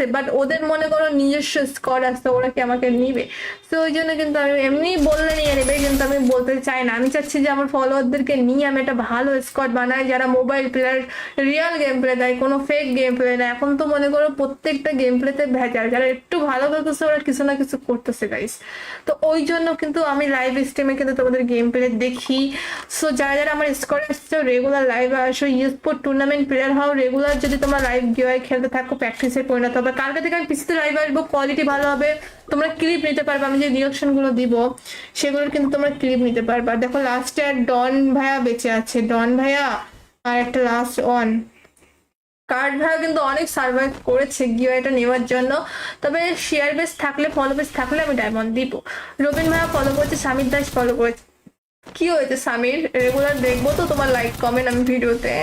আছে, বাট ওদের মনে করো নিজস্ব স্কোয়াড আছে, ওরা কি আমাকে নিবে? তো ওই জন্য কিন্তু আমি এমনি বললে নিয়ে নেবে, কিন্তু আমি বলতে চাই না। আমি চাচ্ছি যে আমার ফলোয়ারদেরকে নিয়ে আমি একটা ভালো স্কোয়াড বানাই, যারা mobile player, real game play দেয়, কোনো ফেক গেম প্লে না। এখন তো মনে করো প্রত্যেকটা গেম প্লেতে ভেজাল, যারা একটু ভালো করতেছে ওরা কিছু না কিছু করতেছে গাইস। তো ওই জন্য কিন্তু আমি লাইভ স্ট্রিমে কিন্তু তোমাদের গেম প্লে দেখি। সো যারা যারা আমার স্কোয়াড আসছে রেগুলার লাইভে আসো, স্পোর্ট টুর্নামেন্ট প্লেয়ার হও, রেগুলার যদি তোমরা লাইভ গিয়ে খেলতে থাকো প্র্যাকটিসে পরিণত হবে। কালকে থেকে আমি পিসিতে লাইভ আসবো, কোয়ালিটি ভালো হবে, তোমরা ক্লিপ নিতে পারবে। আমি যে রিয়াকশন গুলো দিব সেগুলোর কিন্তু তোমরা ক্লিপ নিতে পারবা। দেখো লাস্টে ডন ভাইয়া বেঁচে আছে, ডন ভাইয়া আর একটা লাস্ট অন কার্ড ভাইয়া কিন্তু অনেক সার্ভাইভ করেছে গিওয়াটা নেওয়ার জন্য। তবে শেয়ার বেস থাকলে, ফলো বেস থাকলে আমি ডায়মন্ড দিব। রবিন ভাইয়া ফলো করেছে, সামির দাস ফলো করেছে। কি হয়েছে সামির? রেগুলার দেখবো তো তোমার লাইক কমেন্ট আমি ভিডিওতে।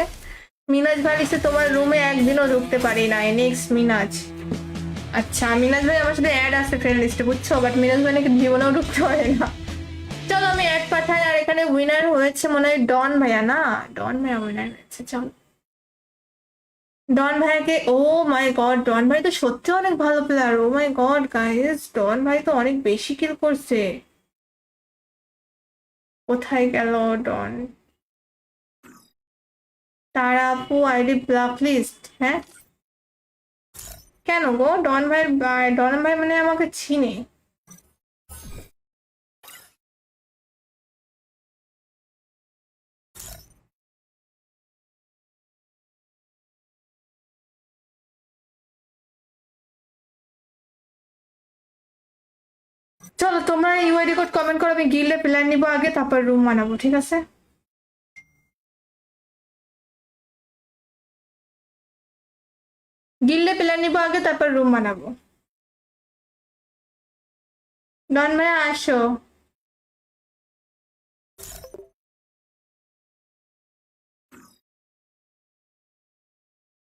মিনাজ ভাই লিখছে তোমার রুমে একদিনও ঢুকতে পারি না। নেক্সট মিনাজ। আচ্ছা মিনাজ ভাই আমার সাথে অ্যাড আছে ফ্রেন্ড লিস্টে, বুঝছো? বাট মিনাজ ভাই নাকি জীবনেও ঢুকতে পারে না। চলো আমি অ্যাড পাঠাই। আর এখানে উইনার হয়েছে মনে হয় ডন ভাইয়া, না ডন ভাইয়া উইনার হয়েছে। চলো ডন ভাইয়াকে, ও মাই গড, ডন ভাই তো সত্যি অনেক ভালো প্লেয়ার। ও মাই গড গাইস, ডন ভাই তো অনেক বেশি কিল করছে। কোথায় গেল ডন? তারা আপু আইডি ব্লক লিস্ট, হ্যাঁ কেন গো? ডন ভাই মানে আমাকে চিনে। চলো তোমরা ইউআইডি কোড কমেন্ট করো, আমি গিল্ডে প্ল্যান নিবো আগে, তারপর রুম বানাবো, ঠিক আছে? গিল্ডে প্ল্যান নিবো আগে, তারপর রুম বানাবো। ডন ভাই আসো।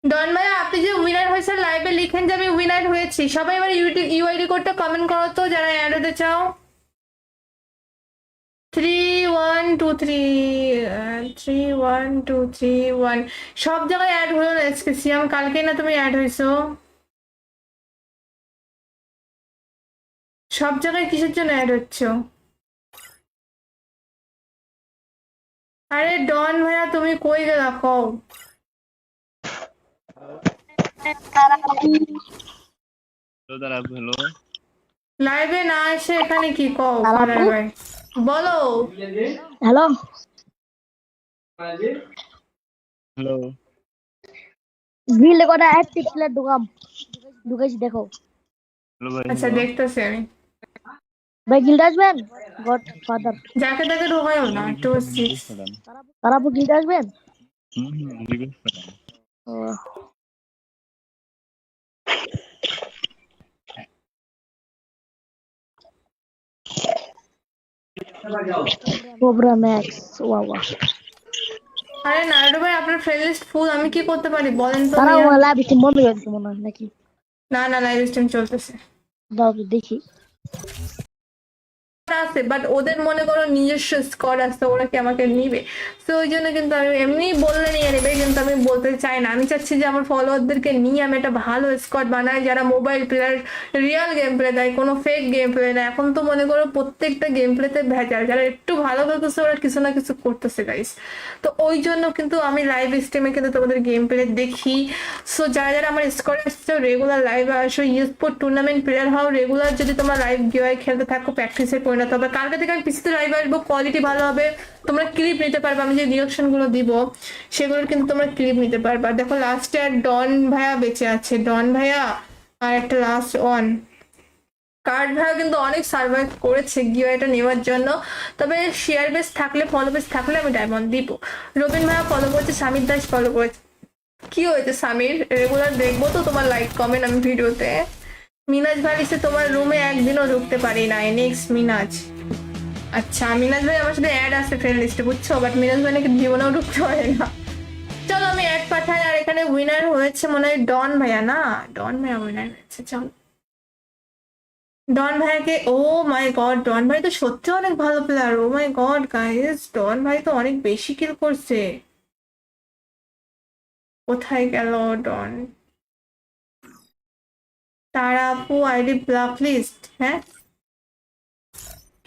ডন ভাই আপনি যে উইনার হয়েছে লাইভে লিখেন যে আমি উইনার হয়েছি। সবাই এবার ইউআইডি কোডটা কমেন্ট করো তো যারা অ্যাড হতে চাও। 3123 3123 সব জায়গায় অ্যাড হলো না। সিয়াম কালকে না তুমি অ্যাড হয়েছো? সব জায়গায় কিসের জন্য অ্যাড হচ্ছ? আরে ডন ভাইয়া তুমি কই গেলা কও? হ্যালো। লাইভে না এসে এখানে কি কও? ফাদার ভাই বলো। Hello hello. গিল্ডে কটা অ্যাক্টিভ প্লেয়ার ঢুকাইছি দেখো। হ্যালো ভাই। আচ্ছা দেখতেছি আমি। ভাই গিল্ডে আসবেন? গড ফাদার যাকে তাকে ঢোকায়ও না, 26। তারাপু গিল্ডে আসবেন? রিকোয়েস্ট করেন। ও কোবরা ম্যাক্স ওয়াওয়া আরে নারুডো ভাই আপনার ফ্রেন্ড লিস্ট ফুল, আমি কি করতে পারি বলেন তো তারা মিয়া? লাইভ স্ট্রিম বন্ধ করে দিচ্ছে মনে হয় নাকি? না না, লাইভ স্ট্রিম চলতেছে দাও তো দেখি। আছে, বাট ওদের মনে করো নিজস্ব স্কোয়াড আছে, ওরা কি আমাকে নিবে? তো ওই জন্য কিন্তু আমি এমনি বললে নিয়ে নেবে, কিন্তু আমি বলতে চাই না। আমি চাচ্ছি যে আমার ফলোয়ারদেরকে নিয়ে আমি একটা ভালো স্কোয়াড বানাই, যারা mobile player, real game play দেয়, কোনো ফেক গেম প্লে না। এখন তো মনে করো প্রত্যেকটা গেম প্লেতে ভেজাল, যারা একটু ভালো করতেছে ওরা কিছু না কিছু করতেছে গাইস। তো ওই জন্য কিন্তু আমি লাইভ স্ট্রিমে কিন্তু তোমাদের গেম প্লে দেখি। সো যারা যারা আমার স্কোয়াড আসছে রেগুলার লাইভে আসো, স্পোর্ট টুর্নামেন্ট প্লেয়ার হও, রেগুলার যদি তোমরা লাইভ গিয়ে খেলতে থাকো প্র্যাকটিসে পরিণত হবে। কালকে থেকে আমি পিসিতে লাইভ আসবো, কোয়ালিটি ভালো হবে, তোমরা ক্লিপ নিতে পারবে। আমি যে রিয়াকশন গুলো দিব সেগুলোর কিন্তু তোমরা ক্লিপ নিতে পারবা। দেখো লাস্টে ডন ভাইয়া বেঁচে আছে, ডন ভাইয়া আর একটা লাস্ট অন কার্ড ভাইয়া কিন্তু অনেক সার্ভাইভ করেছে গিওয়াটা নেওয়ার জন্য। তবে শেয়ার বেস থাকলে, ফলো বেস থাকলে আমি ডায়মন্ড দিব। রবিন ভাইয়া ফলো করেছে, সামির দাস ফলো করেছে। কি হয়েছে সামির? রেগুলার দেখবো তো তোমার লাইক কমেন্ট আমি ভিডিওতে। মিনাজ ভাই লিখছে তোমার রুমে একদিনও ঢুকতে পারি না। নেক্সট মিনাজ। আচ্ছা মিনাজ ভাই আমার সাথে অ্যাড আছে ফ্রেন্ড লিস্টে, বুঝছো? বাট মিনাজ ভাই নাকি জীবনেও ঢুকতে পারে না। চলো আমি অ্যাড পাঠাই। আর এখানে উইনার হয়েছে মনে হয় ডন ভাইয়া, না ডন ভাইয়া উইনার হয়েছে। চলো ডন ভাইয়াকে, ও মাই গড, ডন ভাই তো সত্যি অনেক ভালো প্লেয়ার। ও মাই গড গাইস, ডন ভাই তো অনেক বেশি কিল করছে। কোথায় গেল ডন? তারা আপু আইডি ব্লক লিস্ট, হ্যাঁ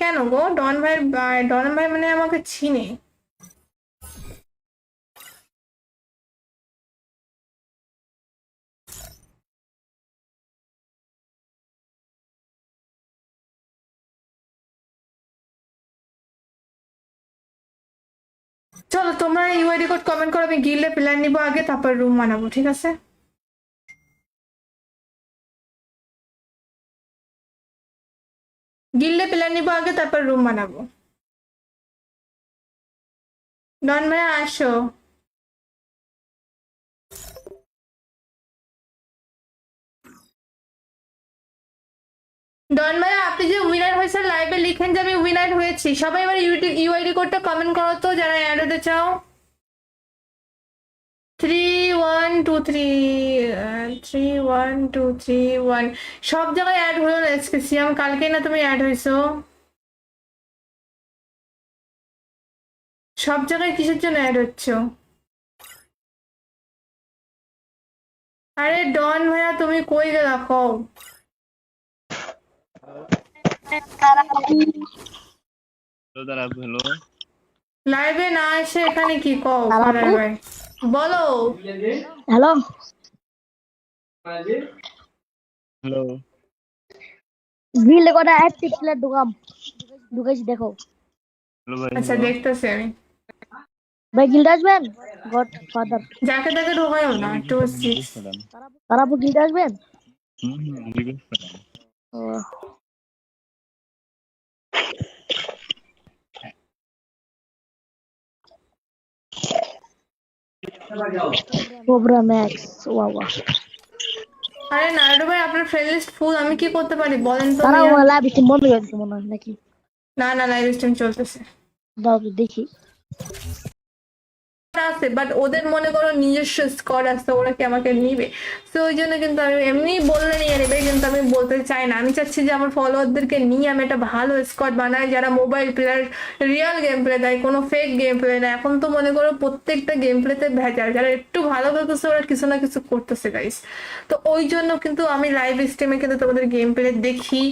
কেন গো? ডন ভাই মানে আমাকে চিনে। চলো তোমরা ইউআইডি কোড কমেন্ট করো, আমি গিল্ডে প্ল্যান নিবো আগে, তারপর রুম বানাবো, ঠিক আছে? গিল্ডে প্ল্যান নিবো আগে, তারপর রুম বানাবো। ডন ভাইয়া আসো। ডন ভাইয়া আপনি যে উইনার হয়েছে লাইভে লিখেন যে আমি উইনার হয়েছি। সবাই এবার ইউআইডি কোডটা কমেন্ট করো তো যারা অ্যাড হতে চাও। 3 1 2 3 3 1 2 3 1 সব জায়গায় অ্যাড হলো না এসকেসিয়াম, কালকে না তুমি অ্যাড হয়েছো? সব জায়গায় কিসের জন্য অ্যাড হচ্ছে? আরে ডন ভাইয়া তুমি কই গেলা কও? হ্যালো দাদা, হ্যালো লাইভে না এসে এখানে কি কও? তারাপু? ভাই বলো। Hello hello. গিল্ডে কটা অ্যাক্টিভ প্লেয়ার ঢুকেছি দেখো। হ্যালো ভাই, আচ্ছা দেখতেছি আমি। ভাই গিল্ডে আসবেন? গড ফাদার যাকে তাকে ঢোকায়ও না, 2 6। তারাপু গিল্ডে আসবেন? রিকোয়েস্ট করলাম। ও কোবরা ম্যাক্স, ওয়া ওয়া। আরে নাইডু ভাই আপনার ফ্রেন্ড লিস্ট ফুল, আমি কি করতে পারি বলেন তো? তারা মিয়া? লাইভ স্ট্রিম বন্ধ করে দিচ্ছে মনে হয় নাকি? না না, লাইভ স্ট্রিম চলতেছে দাও তো দেখি। আছে, বাট ওদের মনে করো নিজস্ব স্কোয়াড আছে, ওরা কি আমাকে নিবে? তো ওই জন্য কিন্তু আমি এমনি বললে নিয়ে নেবে, কিন্তু আমি বলতে চাই না। আমি চাচ্ছি যে আমার ফলোয়ারদেরকে নিয়ে আমি একটা ভালো স্কোয়াড বানাই, যারা mobile player, real game play দেয়, কোনো ফেক গেম প্লে না। এখন তো মনে করো প্রত্যেকটা গেম প্লেতে ভেজাল, যারা একটু ভালো করতেছে ওরা কিছু না কিছু করতেছে গাইস। তো ওই জন্য কিন্তু আমি লাইভ স্ট্রিমে কিন্তু তোমাদের গেম প্লে দেখি।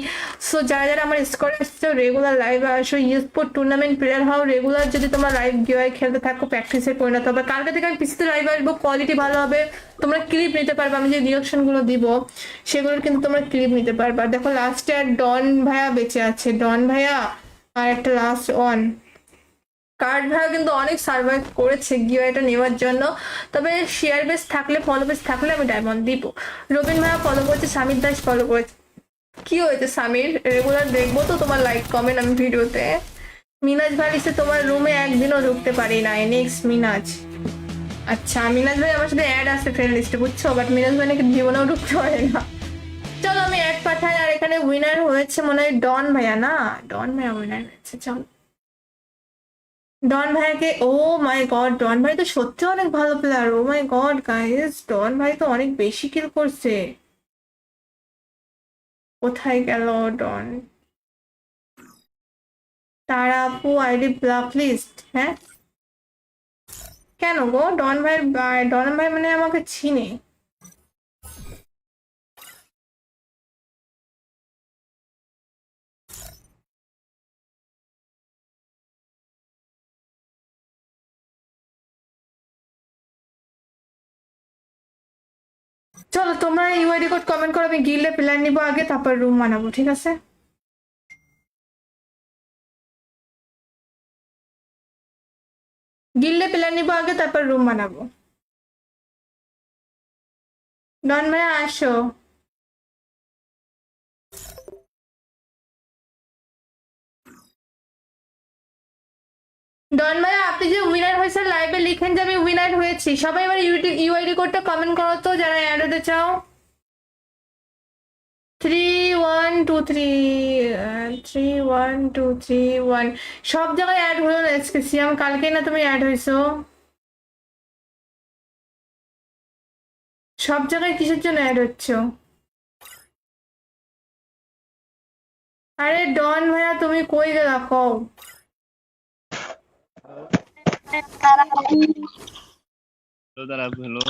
সো যারা যারা আমার স্কোয়াডে এসছো রেগুলার লাইভে আসো, স্পোর্ট টুর্নামেন্ট প্লেয়ার হও, রেগুলার যদি তোমার লাইভ গিয়ে খেলতে থাকো প্র্যাকটিসে পরিণত হবে। কালকে থেকে আমি পিসিতে লাইভ আসবো, কোয়ালিটি ভালো হবে, তোমরা ক্লিপ নিতে পারবে। আমি যে রিয়াকশন গুলো দিব সেগুলোর কিন্তু তোমরা ক্লিপ নিতে পারবা। দেখো লাস্টে আর ডন ভাইয়া বেঁচে আছে, ডন ভাইয়া আর একটা লাস্ট অন কার্ড ভাইয়া কিন্তু অনেক সার্ভাইভ করেছে গিওয়াটা নেওয়ার জন্য। তবে শেয়ার বেস থাকলে, ফলো বেস থাকলে আমি ডায়মন্ড দিব। রবিন ভাইয়া ফলো করেছে, সামির দাস ফলো করেছে। কি হয়েছে সামির? রেগুলার দেখবো তো তোমার লাইক কমেন্ট আমি ভিডিওতে। মিনাজ ভাই লিখছে তোমার রুমে একদিনও ঢুকতে পারি না। নেক্সট মিনাজ। আচ্ছা মিনাজ ভাই আমার সাথে অ্যাড আছে ফ্রেন্ড লিস্টে, বুঝছো? বাট মিনাজ ভাই নাকি জীবনেও ঢুকতে পারে না। চলো আমি অ্যাড পাঠাই। আর এখানে উইনার হয়েছে মনে হয় ডন ভাইয়া, না ডন ভাইয়া উইনার হয়েছে। চলো ডন ভাইয়াকে, ও মাই গড ডন ভাই তো সত্যি অনেক ভালো প্লেয়ার। ও মাই গড গাইস, ডন ভাই তো অনেক বেশি কিল করছে। কোথায় গেল ডন? তারা আপু আইডি ব্লক লিস্ট, হ্যাঁ কেন গো? ডন ভাই মানে আমাকে চিনে। চলো তোমরা ইউআইডি কোড কমেন্ট করো, আমি গিল্ডে প্ল্যান নিবো আগে, তারপর রুম বানাবো, ঠিক আছে? গিল্ডে প্ল্যান নিবো আগে, তারপর রুম বানাবো। ডন ভাইয়া আসো। ডন ভাইয়া আপনি যে উইনার হয়েছে লাইভে লিখেন যে আমি উইনার হয়েছি। সবাই এবার ইউআইডি কোডটা কমেন্ট করো তো যারা অ্যাড হতে চাও। 3 1 2 3 3 1 2 3 1 সব জায়গায় অ্যাড হলো না এসকেসিয়াম, কালকে না তুমি অ্যাড হয়েছো? সব জায়গায় কিসের জন্য অ্যাড হচ্ছে? আরে ডন ভাইয়া তুমি কই গেলা কও? হ্যালো দাদা, হ্যালো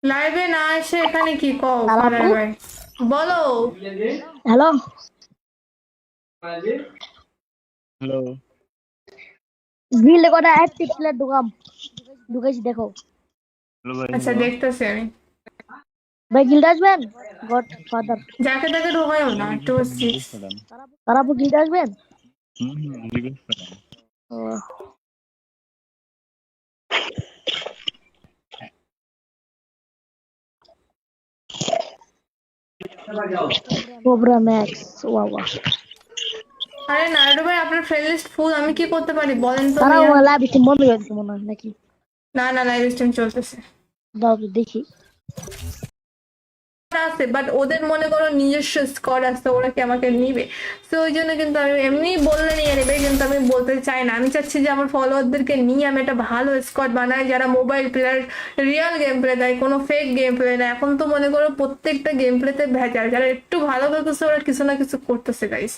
লাইভে না এসে এখানে কি কও? তারাপু? ভাই বলো। হ্যালো হ্যালো গিল্ডে কটা অ্যাক্টিভ প্লেয়ার ঢুকেছি দেখো। হ্যালো ভাই আচ্ছা হ্যালো দেখতেছি আমি। ভাই গিল্ডে আসবেন গড ফাদার যাকে তাকে ঢোকায়ও না, টু সিক্স। রিকোয়েস্ট ম্যাডাম তারাপু গিল্ডে আসবেন। রিকোয়েস্ট ম্যাডাম ও, কোবরা ম্যাক্স ওয়া ওয়া আরে নারায়ণ ভাই, আপনার ফ্রেন্ড লিস্ট ফুল, আমি কি করতে পারি বলেন তো তারা মিয়া? লাইভ স্ট্রিম বন্ধ করে দিচ্ছে মনে হয় নাকি? না না, লাইভ স্ট্রিম চলতেছে দাও তো দেখি। আছে, বাট ওদের মনে করো নিজস্ব স্কোয়াড আছে, ওরা কি আমাকে নিবে? তো ওই জন্য কিন্তু আমি এমনি বললে নিয়ে নেবে, কিন্তু আমি বলতে চাই না। আমি চাচ্ছি যে আমার ফলোয়ারদেরকে নিয়ে আমি একটা ভালো স্কোয়াড বানাই, যারা mobile player, real game play দেয়, কোনো ফেক গেম প্লে না। এখন তো মনে করো প্রত্যেকটা গেম প্লেতে ভেজাল, যারা একটু ভালো খেলতেছে ওরা কিছু না কিছু করতেছে গাইস।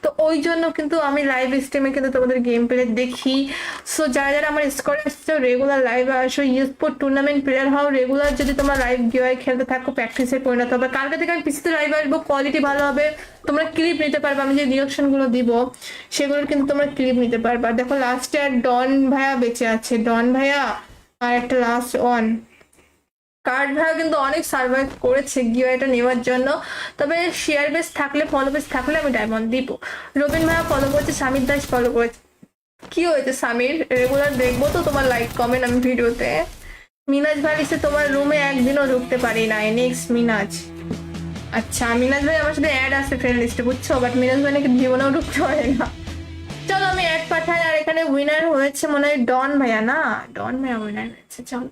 তো ওই জন্য কিন্তু আমি লাইভ স্ট্রিমে কিন্তু তোমাদের গেম প্লে দেখি। সো যারা যারা আমার স্কোয়াড আসছে রেগুলার লাইভে আসো, স্পোর্ট টুর্নামেন্ট প্লেয়ার হও, রেগুলার যদি তোমরা লাইভ গিয়ে খেলতে থাকো, প্র্যাকটিসে পরিণত হবে। কালকে থেকে আমি পিসিতে লাইভ আসবো, কোয়ালিটি ভালো হবে, তোমরা ক্লিপ নিতে পারবে। আমি যে রিয়াকশন গুলো দিব সেগুলোর কিন্তু তোমরা ক্লিপ নিতে পারবে। দেখো লাস্টে আর ডন ভাইয়া বেঁচে আছে, ডন ভাইয়া আর একটা লাস্ট ওয়ান কার্ড ভাইয়া কিন্তু অনেক সার্ভাইভ করেছে গিয়ে নেওয়ার জন্য। তবে শেয়ার বেস থাকলে, ফলো বেস থাকলে আমি ডায়মন্ড দিব। রবিন ভাইয়া ফলো করেছে, স্বামীর দাস ফলো করেছে। কি হয়েছে সামির? রেগুলার দেখবো তো তোমার লাইক কমেন্ট আমি ভিডিওতে। মিনাজ ভাই লিখছে তোমার রুমে একদিনও ঢুকতে পারি না। নেক্সট মিনাজ। আচ্ছা মিনাজ ভাই আমার সাথে অ্যাড আছে ফ্রেন্ড লিস্টে, বুঝছো? বাট মিনাজ ভাই নাকি জীবনেও ঢুকতে পারে না। চলো আমি অ্যাড পাঠাই। আর এখানে উইনার হয়েছে মনে হয় ডন ভাইয়া, না ডন ভাইয়া উইনার হয়েছে। চলো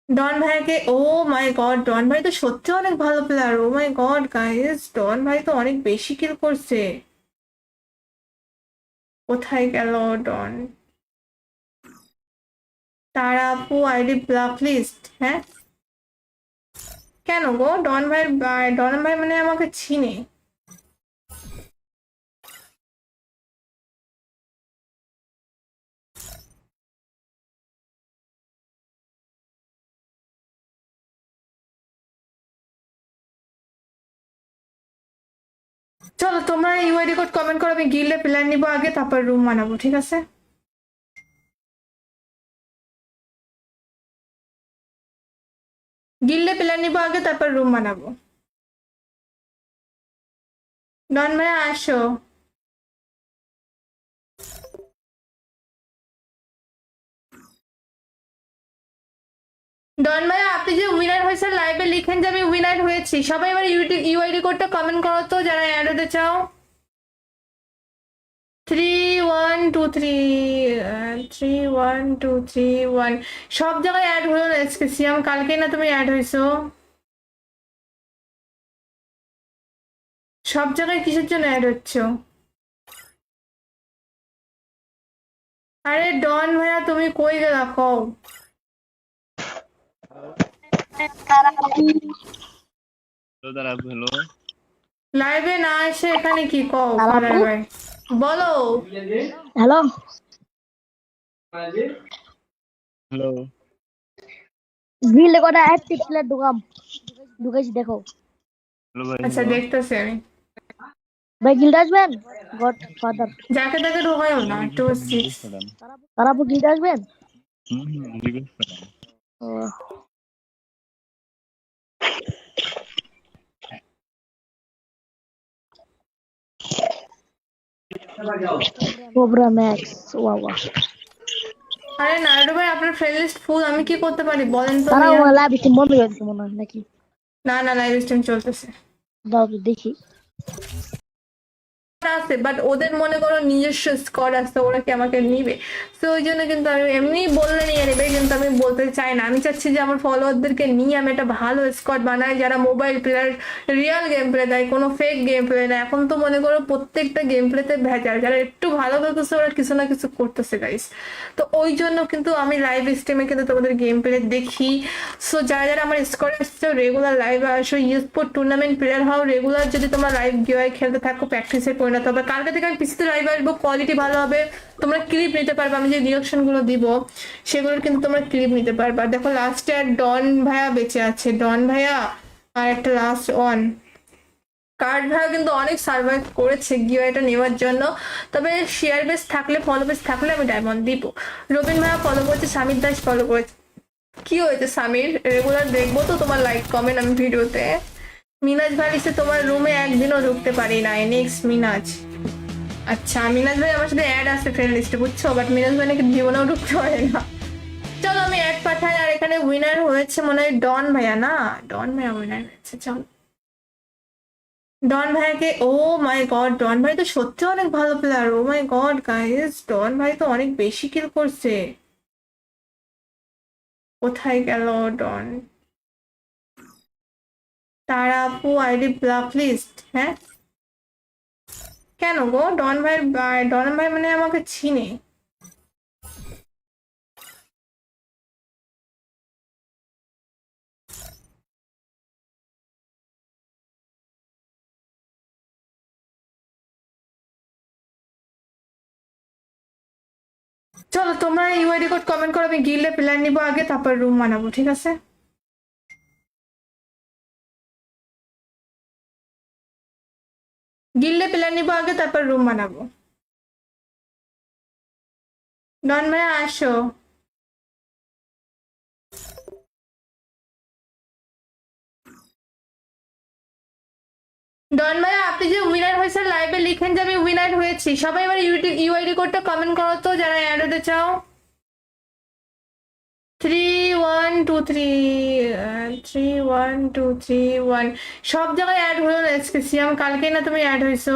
ডন ভাইয়াকে, ও মাই গড, ডন ভাই তো সত্যি অনেক ভালো প্লেয়ার। ও মাই গড গাইস, ডন ভাই তো অনেক বেশি কিল করছে। কোথায় গেল ডন? তারা আপু আইডি ব্লক লিস্ট, হ্যাঁ কেন গো? ডন ভাই মানে আমাকে চিনে। চলো তোমরা ইউআইডি কোড কমেন্ট করো, আমি গিল্ডে প্ল্যান নিবো আগে, তারপর রুম বানাবো, ঠিক আছে? গিল্ডে প্ল্যান নিবো আগে, তারপর রুম বানাবো। ডন ভাই আসো। ডন ভাই আপনি যে উইনার হয়েছে লাইভে লিখেন যে আমি উইনার হয়েছি। সবাই এবার ইউআইডি কোডটা কমেন্ট করো তো যারা অ্যাড হতে চাও। 3 1 2 3 3 1 2 3 1। সব জায়গায় অ্যাড হলো না এসকেসিয়াম, কালকে না তুমি অ্যাড হয়েছো? সব জায়গায় কিসের জন্য অ্যাড হচ্ছ? আরে ডন ভাইয়া তুমি কই গেলা কও? হ্যালো দাদা হ্যালো লাইভে না এসে এখানে কি কও? আপু? ভাই বলো। হ্যালো হ্যালো গিল্ডে কটা অ্যাক্টিভ প্লেয়ার ঢুকেছি দেখো। হ্যালো ভাই আচ্ছা হ্যালো দেখতেছি আমি। ভাই গিল্ডে আসবেন গড ফাদার যাকে তাকে ঢোকায়ও না, টু সিক্স। রিকোয়েস্ট ম্যাডাম তারাপু গিল্ডে আসবেন। রিকোয়েস্ট ম্যাডাম ও, কোবরা ম্যাক্স ওয়া ওয়া আরে নারায়ণ ভাই আপনার ফ্রেন্ড লিস্ট ফুল, আমি কি করতে পারি বলেন তো তারা মিয়া? লাইভ স্ট্রিম বন্ধ করে দিচ্ছে মনে হয় নাকি? না না, লাইভ স্ট্রিম চলতেছে দাও তো দেখি। আছে, বাট ওদের মনে করো নিজস্ব স্কোয়াড আছে, ওরা কি আমাকে নিবে? তো ওই জন্য কিন্তু আমি এমনি বললে নিয়ে নেবে, কিন্তু আমি বলতে চাই না। আমি চাচ্ছি যে আমার ফলোয়ারদেরকে নিয়ে আমি একটা ভালো স্কোয়াড বানাই, যারা mobile player, real game play দেয়, কোনো ফেক গেম প্লে না। এখন তো মনে করো প্রত্যেকটা গেম প্লেতে ভেজাল, যারা একটু ভালো খেলতেছে ওরা কিছু না কিছু করতেছে গাইস। তো ওই জন্য কিন্তু আমি লাইভ স্ট্রিমে কিন্তু তোমাদের গেম প্লে দেখি। সো যারা যারা আমার স্কোয়াড আসছে রেগুলার লাইভে আসো, স্পোর্ট টুর্নামেন্ট প্লেয়ার হও, রেগুলার যদি তোমরা লাইভ গিয়ে খেলতে থাকো, প্র্যাকটিসে পরিণত হবে। কালকে থেকে আমি পিসিতে লাইভ আসবো, কোয়ালিটি ভালো হবে, তোমরা ক্লিপ নিতে পারবে। আমি যে রিয়াকশন গুলো দিব সেগুলোর কিন্তু তোমরা ক্লিপ নিতে পারবে। দেখো লাস্টে আর ডন ভাইয়া বেঁচে আছে, ডন ভাইয়া আর একটা লাস্ট ওয়ান। কার্ড ভাড়া কিন্তু অনেক সার্ভাইভ করেছে গিওয়াটা নেওয়ার জন্য, তবে শেয়ার বেস থাকলে ফলো বেস থাকলে আমি ডায়মন্ড দিব। রবিন ভাইয়া ফলো করছে, সামির দাস ফলো করেছে। কি হয়েছে সামির, রেগুলার দেখবো তো তোমার লাইক কমেন্ট আমি ভিডিওতে। মিনাজ ভাই লিখছে তোমার রুমে একদিনও ঢুকতে পারি নাই। নেক্সট মিনাজ। আচ্ছা মিনাজ ভাই আমার সাথে অ্যাড আছে ফ্রেন্ড লিস্টে, বুঝছো, বাট মিনাজ ভাই নাকি জীবনেও ঢুকতে পারে না। চলো আমি অ্যাড পাঠাই। আর এখানে উইনার হয়েছে মনে হয় ডন ভাইয়া, না ডন ভাইয়া উইনার হয়েছে। চলো ডন ভাইয়াকে, ও মাই গড, ডন ভাই তো সত্যি অনেক ভালো প্লেয়ার। ও মাই গড গাইস, ডন ভাই তো অনেক বেশি কিল করছে। কোথায় গেল ডন? তারা আপু আইডি ব্লক লিস্ট, হ্যাঁ কেন গো? ডন ভাই মানে আমাকে চিনে। চলো তোমরা ইউআইডি কোড কমেন্ট করো, আমি গিল্ডে প্ল্যান নিবো আগে, তারপর রুম বানাবো, ঠিক আছে? গিল্ডে প্ল্যান নিবো আগে, তারপর রুম বানাবো। ডন ভাইয়া আসো। ডন ভাইয়া আপনি যে উইনার হয়েছে লাইভে লিখেন যে আমি উইনার হয়েছি। সবাই এবার ইউআইডি কোডটা কমেন্ট করো তো যারা অ্যাড হতে চাও। 3123 3123 সব জায়গায় অ্যাড হলো না আজকে। সিয়াম কালকে না তুমি অ্যাড হয়েছো?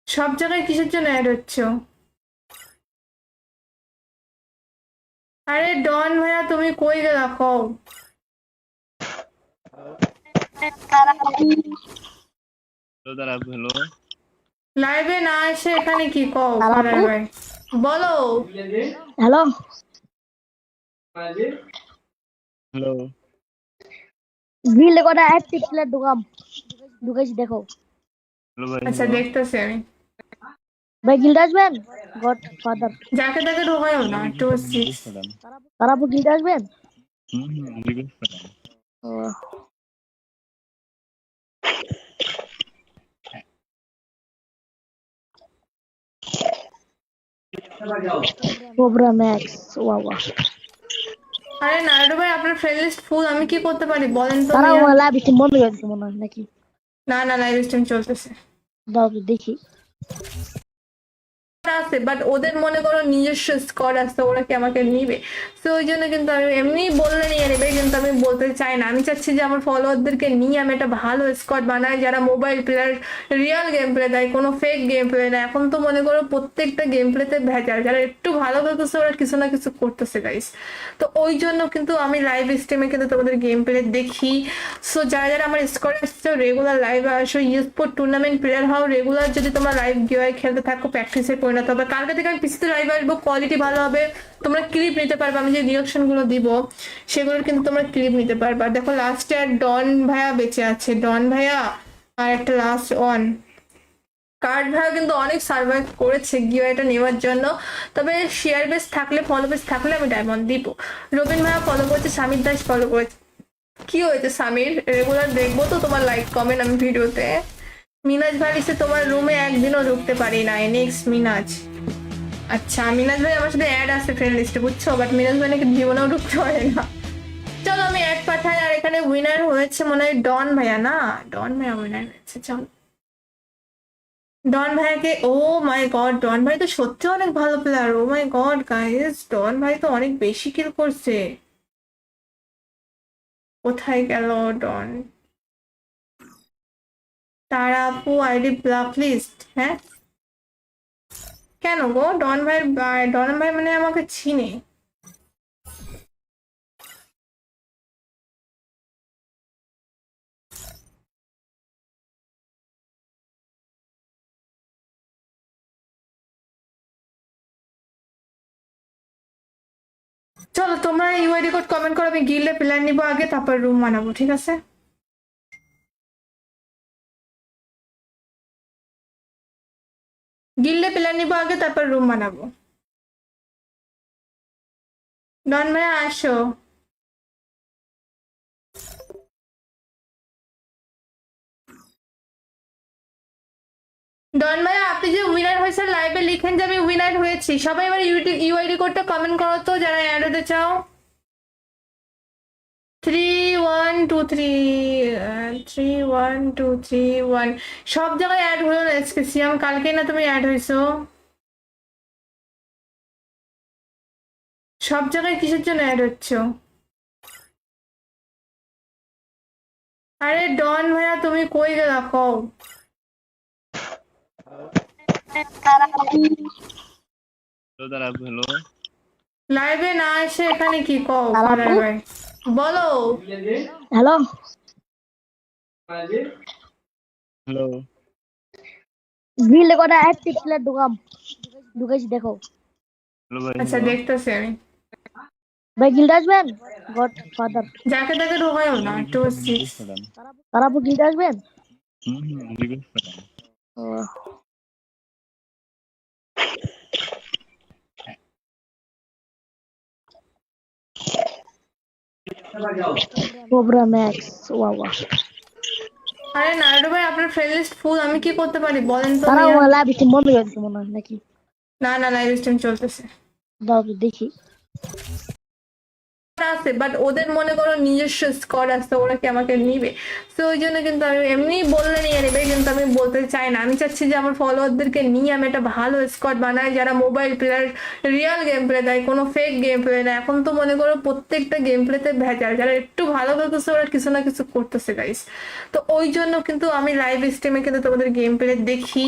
সব জায়গায় কিসের জন্য অ্যাড হচ্ছে? আরে ডন ভাইয়া তুমি কই গেলা কও? হ্যালো দাদা, হ্যালো। লাইভে না এসে এখানে কি কও? আপু? ভাই বলো। হ্যালো, হ্যালো গিল্ডে কটা অ্যাক্টিভ প্লেয়ার ঢুকেছি দেখো। হ্যালো ভাই, আচ্ছা হ্যালো। দেখতেছি আমি। ভাই গিল্ডে আসবেন? God father. যাকে তাকে ঢোকায়ও না, 26। তারা আপু গিল্ডে আসবেন? রিকোয়েস্ট করলাম। ও, কোবরা ম্যাক্স, ওয়া ওয়া। আরে নাইডু ভাই আপনার ফ্রেন্ড লিস্ট ফুল, আমি কি করতে পারি বলেন তো তারা ভাইয়া? লাইভ স্ট্রিম বন্ধ করে দিচ্ছে মনে হয় নাকি? না না, লাইভ স্ট্রিম চলতেছে দাও তো দেখি। আছে, বাট ওদের মনে করো নিজস্ব স্কোয়াড আছে, ওরা কি আমাকে নিবে? তো ওই জন্য কিন্তু আমি এমনি বললে নিয়ে নেবে, কিন্তু আমি বলতে চাই না। আমি চাচ্ছি যে আমার ফলোয়ারদেরকে নিয়ে আমি একটা ভালো স্কোয়াড বানাই, যারা mobile player, real game play দেয়, কোনো ফেক গেম প্লে না। এখন তো মনে করো প্রত্যেকটা গেম প্লেতে ভেজাল, যারা একটু ভালো করতেছে ওরা কিছু না কিছু করতেছে গাইস। তো ওই জন্য কিন্তু আমি লাইভ স্ট্রিমে কিন্তু তোমাদের গেম প্লে দেখি। সো যারা যারা আমার স্কোয়াডে আসছে রেগুলার লাইভে আসো, স্পোর্ট টুর্নামেন্ট প্লেয়ার হও, রেগুলার যদি তোমার লাইভ গিয়ে খেলতে থাকো প্র্যাকটিসে পরিণত হবে। কালকে থেকে আমি পিসিতে লাইভ আসবো, কোয়ালিটি ভালো হবে, তোমরা ক্লিপ নিতে পারবে। আমি যে রিয়াকশন গুলো দিব সেগুলোর কিন্তু তোমরা ক্লিপ নিতে পারবে। আর দেখো লাস্টে আর ডন ভাইয়া বেঁচে আছে, ডন ভাইয়া আর একটা লাস্ট ওয়ান। কার্ড ভাড়া কিন্তু অনেক সার্ভাইভ করেছে গিওয়াটা নেওয়ার জন্য, তবে শেয়ার বেস থাকলে ফলো বেস থাকলে আমি ডায়মন্ড দিব। রবিন ভাইয়া ফলো করছে, সামির দাস ফলো করেছে। কি হয়েছে সামির, রেগুলার দেখবো তো তোমার লাইক কমেন্ট আমি ভিডিওতে। মিনাজ ভাই লিখছে তোমার রুমে একদিনও ঢুকতে পারি নাই। নেক্সট মিনাজ। আচ্ছা মিনাজ ভাই আমার সাথে অ্যাড আছে ফ্রেন্ড লিস্টে, বুঝছো, বাট মিনাজ ভাই নাকি জীবনেও ঢুকতে পারে না। চলো আমি অ্যাড পাঠাই। আর এখানে উইনার হয়েছে মনে হয় ডন ভাইয়া, না ডন ভাইয়া উইনার হয়েছে। চলো ডন ভাইয়াকে, ও মাই গড, ডন ভাই তো সত্যি অনেক ভালো প্লেয়ার। ও মাই গড গাইস, ডন ভাই তো অনেক বেশি কিল করছে। কোথায় গেল ডন? তারা আপু আইডি ব্লক লিস্ট, হ্যাঁ কেন গো? ডন ভাই মানে আমাকে চিনে। চলো তোমরা ইউআইডি কোড কমেন্ট করো, আমি গিল্ডে প্ল্যান নিবো আগে, তারপর রুম বানাবো, ঠিক আছে? গিল্ডে প্ল্যান নিবো আগে, তারপর রুম বানাবো। ডন ভাইয়া আসো। ডন ভাইয়া আপনি যে উইনার হয়েছে লাইভে লিখেন যে আমি উইনার হয়েছি। সবাই এবার ইউটিউব ইউআইডি কোডটা কমেন্ট করো তো যারা অ্যাড হতে চাও। 3 1 2 3 3 1 2 3 1 সব জায়গায় অ্যাড হলো না এসকেসিয়াম, কালকে না তুমি অ্যাড হয়েছো? সব জায়গায় কিসের জন্য অ্যাড হচ্ছ? আরে ডন ভাইয়া তুমি কই গেলা কও? হ্যালো দাঁড়া হ্যালো লাইভে না এসে এখানে কি কও? ফারার ভাই বলো। হ্যালো হ্যালো গ্রিল কটা অ্যাক্টিভ প্লেয়ার ঢুকাইছি দেখো। হ্যালো ভাই আচ্ছা দেখতেছি আমি। ভাই গিল্ড আসবেন? গড ফাদার যাকে তাকে ঢোকায়ও না, 2 6 তারাপু গিল্ড আসবেন? রিকোয়েস্ট করলাম। ও কোবরা ম্যাক্স ওয়া ওয়া আরে নারুডো ভাই আপনার ফ্রেন্ড লিস্ট ফুল, আমি কি করতে পারি বলেন তো তারা ভাইয়া? লাইভ স্ট্রিম বন্ধ করে দিচ্ছে মনে হয় নাকি? না না লাইভ স্ট্রিম চলতেছে দাও তো দেখি। আছে, বাট ওদের মনে করো নিজস্ব স্কোয়াড আছে, ওরা কি আমাকে নিবে? তো ওই জন্য কিন্তু আমি এমনি বললে নিয়ে নেবে, কিন্তু আমি বলতে চাই না। আমি চাচ্ছি যে আমার ফলোয়ারদেরকে নিয়ে আমি একটা ভালো স্কোয়াড বানাই, যারা mobile player, real game play দেয়, কোনো ফেক গেম প্লে না। এখন তো মনে করো প্রত্যেকটা গেম প্লেতে ভেজাল, যারা একটু ভালো করতেছে ওরা কিছু না কিছু করতেছে গাইস। তো ওই জন্য কিন্তু আমি লাইভ স্ট্রিমে কিন্তু তোমাদের গেম প্লে দেখি।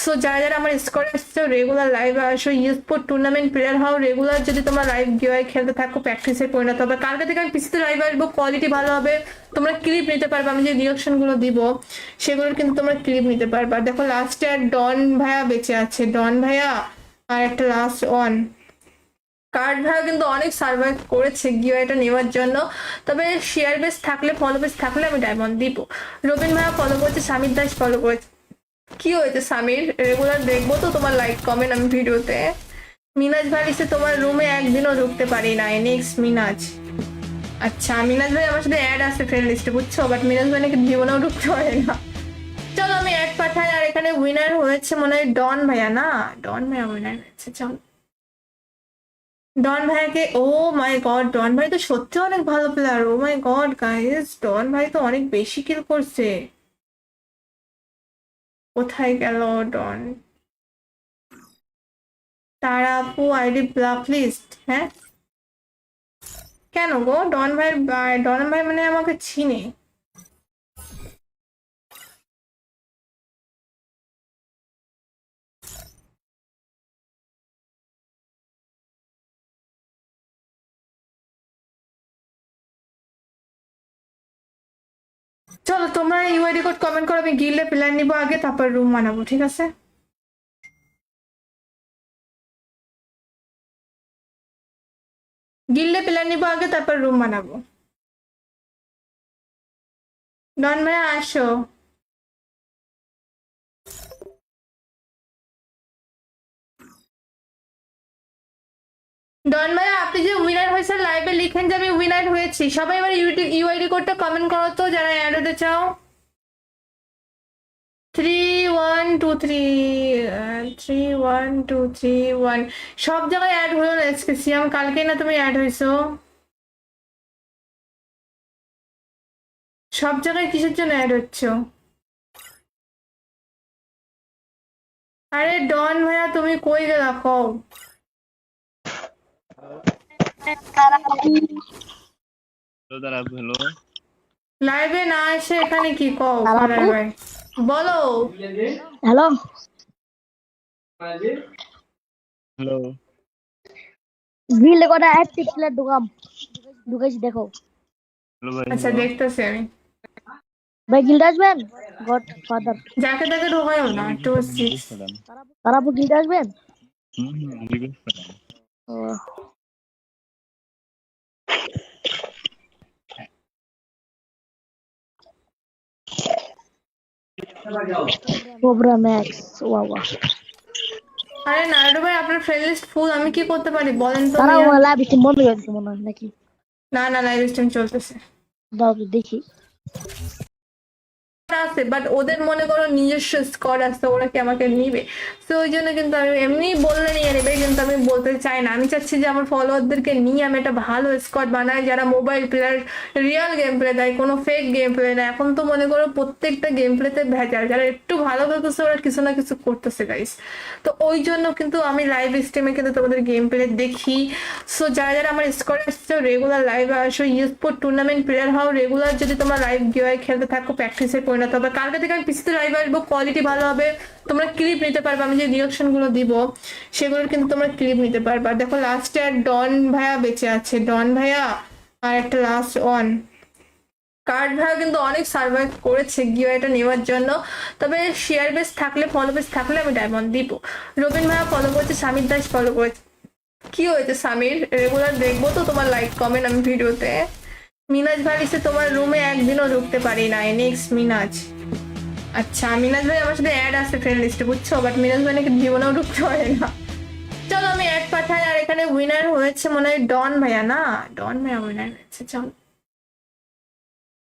সো যারা যারা আমার স্কোয়াড আসছে রেগুলার লাইভে আসো, স্পোর্ট টুর্নামেন্ট প্লেয়ার হও, রেগুলার যদি তোমরা লাইভ গিয়ে খেলতে থাকো প্র্যাকটিসে পরিণত হবে। কালকে থেকে আমি পিসিতে লাইভ আসবো, কোয়ালিটি ভালো হবে, তোমরা ক্লিপ নিতে পারবে। আমি যে রিয়াকশন গুলো দিব সেগুলোর কিন্তু তোমরা ক্লিপ নিতে পারবে। দেখো লাস্টে আর ডন ভাইয়া বেঁচে আছে, ডন ভাইয়া আর একটা লাস্ট অন কার্ড ভাইয়া কিন্তু অনেক সার্ভাইভ করেছে গিয়ে এটা নেওয়ার জন্য। তবে শেয়ার বেস থাকলে, ফলো বেস থাকলে আমি ডায়মন্ড দিব। রবিন ভাইয়া ফলো করেছে, সামির দাস ফলো করেছে। কি হয়েছে সামির? রেগুলার দেখবো তো তোমার লাইক কমেন্ট আমি ভিডিওতে। মিনাজ ভাই লিখছে তোমার রুমে একদিনও ঢুকতে পারি না। নেক্সট মিনাজ। আচ্ছা মিনাজ ভাই আমার সাথে অ্যাড আছে ফ্রেন্ড লিস্টে বুঝছো, বাট মিনাজ ভাই নাকি জীবনেও ঢুকতে পারে না। চলো আমি অ্যাড পাঠাই। আর এখানে উইনার হয়েছে মনে হয় ডন ভাইয়া, না ডন ভাইয়া উইনার হয়েছে। চলো ডন ভাইয়াকে, ও মাই গড ডন ভাই তো সত্যি অনেক ভালো প্লেয়ার। ও মাই গড গাইস, ডন ভাই তো অনেক বেশি কিল করছে। কোথায় গেল ডন? তারা আপু আইডি ব্লক লিস্ট, হ্যাঁ কেন গো? ডন ভাই মানে আমাকে চিনে। চলো তোমরা ইউআইডি কোড কমেন্ট করো, আমি গিল্ডে প্ল্যান নিবো আগে, তারপর রুম বানাবো, ঠিক আছে? গিল্ডে প্ল্যান নিবো আগে, তারপর রুম বানাবো। ডন ভাইয়া আসো। ডন ভাইয়া আপনি যে উইনার হয়েছে লাইভে লিখেন যে আমি উইনার হয়েছি। সবাই এবার ইউটিউব ইউআইডি কোডটা কমেন্ট করো তো যারা অ্যাড হতে চাও। 3 1 2 3 সব জায়গায় অ্যাড হলো না এসকেসিয়াম, কালকে না তুমি অ্যাড হয়েছো? সব জায়গায় কিসের জন্য অ্যাড হচ্ছ? আরে ডন ভাইয়া তুমি কই গেলা কও? হ্যালো দাঁড়া হ্যালো লাইভে না এসে এখানে কি কও? ফারার ভাই বলো। হ্যালো হ্যালো গ্রিল কটা অ্যাক্টিভ প্লেয়ার ঢুকাইছি দেখো। হ্যালো ভাই আচ্ছা দেখতেছি আমি। ভাই গিল্ড আসবেন? গড ফাদার যাকে তাকে ঢোকায়ও না, 2 6 রিকোয়েস্ট করলাম। তারাপু গিল্ড আসবেন? রিকোয়েস্ট করলাম। ও কোবরা ম্যাক্স ওয়া ওয়া আরে নারুডো ভাই আপনার ফ্রেন্ড লিস্ট ফুল, আমি কি করতে পারি বলেন তো তারা ভাইয়া? লাইভ স্ট্রিম বন্ধ করে দিচ্ছে মনে হয় নাকি? না না লাইভ স্ট্রিম চলতেছে। দাও তো দেখি। আছে, বাট ওদের মনে করো নিজস্ব স্কোয়াড আছে, ওরা কি আমাকে নিবে? তো ওই জন্য কিন্তু আমি এমনি বললে নিয়ে নেবে, কিন্তু আমি বলতে চাই না। আমি চাচ্ছি যে আমার ফলোয়ারদেরকে নিয়ে আমি একটা ভালো স্কোয়াড বানাই, যারা mobile player, real game play দেয়, কোনো ফেক গেম প্লে না। এখন তো মনে করো প্রত্যেকটা গেম প্লেতে ভেজাল, যারা একটু ভালো খেলতেছে ওরা কিছু না কিছু করতেছে গাইস। তো ওই জন্য কিন্তু আমি লাইভ স্ট্রিমে কিন্তু তোমাদের গেম প্লে দেখি। সো যারা যারা আমার স্কোয়াড আসছে রেগুলার লাইভ আসো, স্পোর্ট টুর্নামেন্ট প্লেয়ার হও, রেগুলার যদি তোমরা লাইভ গিয়ে খেলতে থাকো প্র্যাকটিসে পরিণত হবে। কালকে থেকে আমি পিসিতে লাইভ আসবো, কোয়ালিটি ভালো হবে, তোমরা ক্লিপ নিতে পারবে। আমি যে রিয়াকশন গুলো দিব সেগুলোর কিন্তু তোমরা ক্লিপ নিতে পারবে। আর দেখো লাস্টে আর ডন ভাইয়া বেঁচে আছে, ডন ভাইয়া আর একটা লাস্ট অন কার্ড ভাইয়া কিন্তু অনেক সার্ভাইভ করেছে গিওয়াটা নেওয়ার জন্য। তবে শেয়ার বেস থাকলে, ফলো বেস থাকলে আমি ডায়মন্ড দিব। রবিন ভাইয়া ফলো করছে, সামির দাস ফলো করেছে। কি হয়েছে সামির? রেগুলার দেখবো তো তোমার লাইক কমেন্ট আমি ভিডিওতে। মিনাজ ভাই লিখছে তোমার রুমে একদিনও ঢুকতে পারি না। নেক্সট মিনাজ। আচ্ছা মিনাজ ভাই আমার সাথে অ্যাড আছে ফ্রেন্ড লিস্টে, বুঝছো? বাট মিনাজ ভাই নাকি জীবনেও ঢুকতে পারে না। চলো আমি অ্যাড পাঠাই। আর এখানে উইনার হয়েছে মনে হয় ডন ভাইয়া, না ডন ভাইয়া উইনার হয়েছে। চলো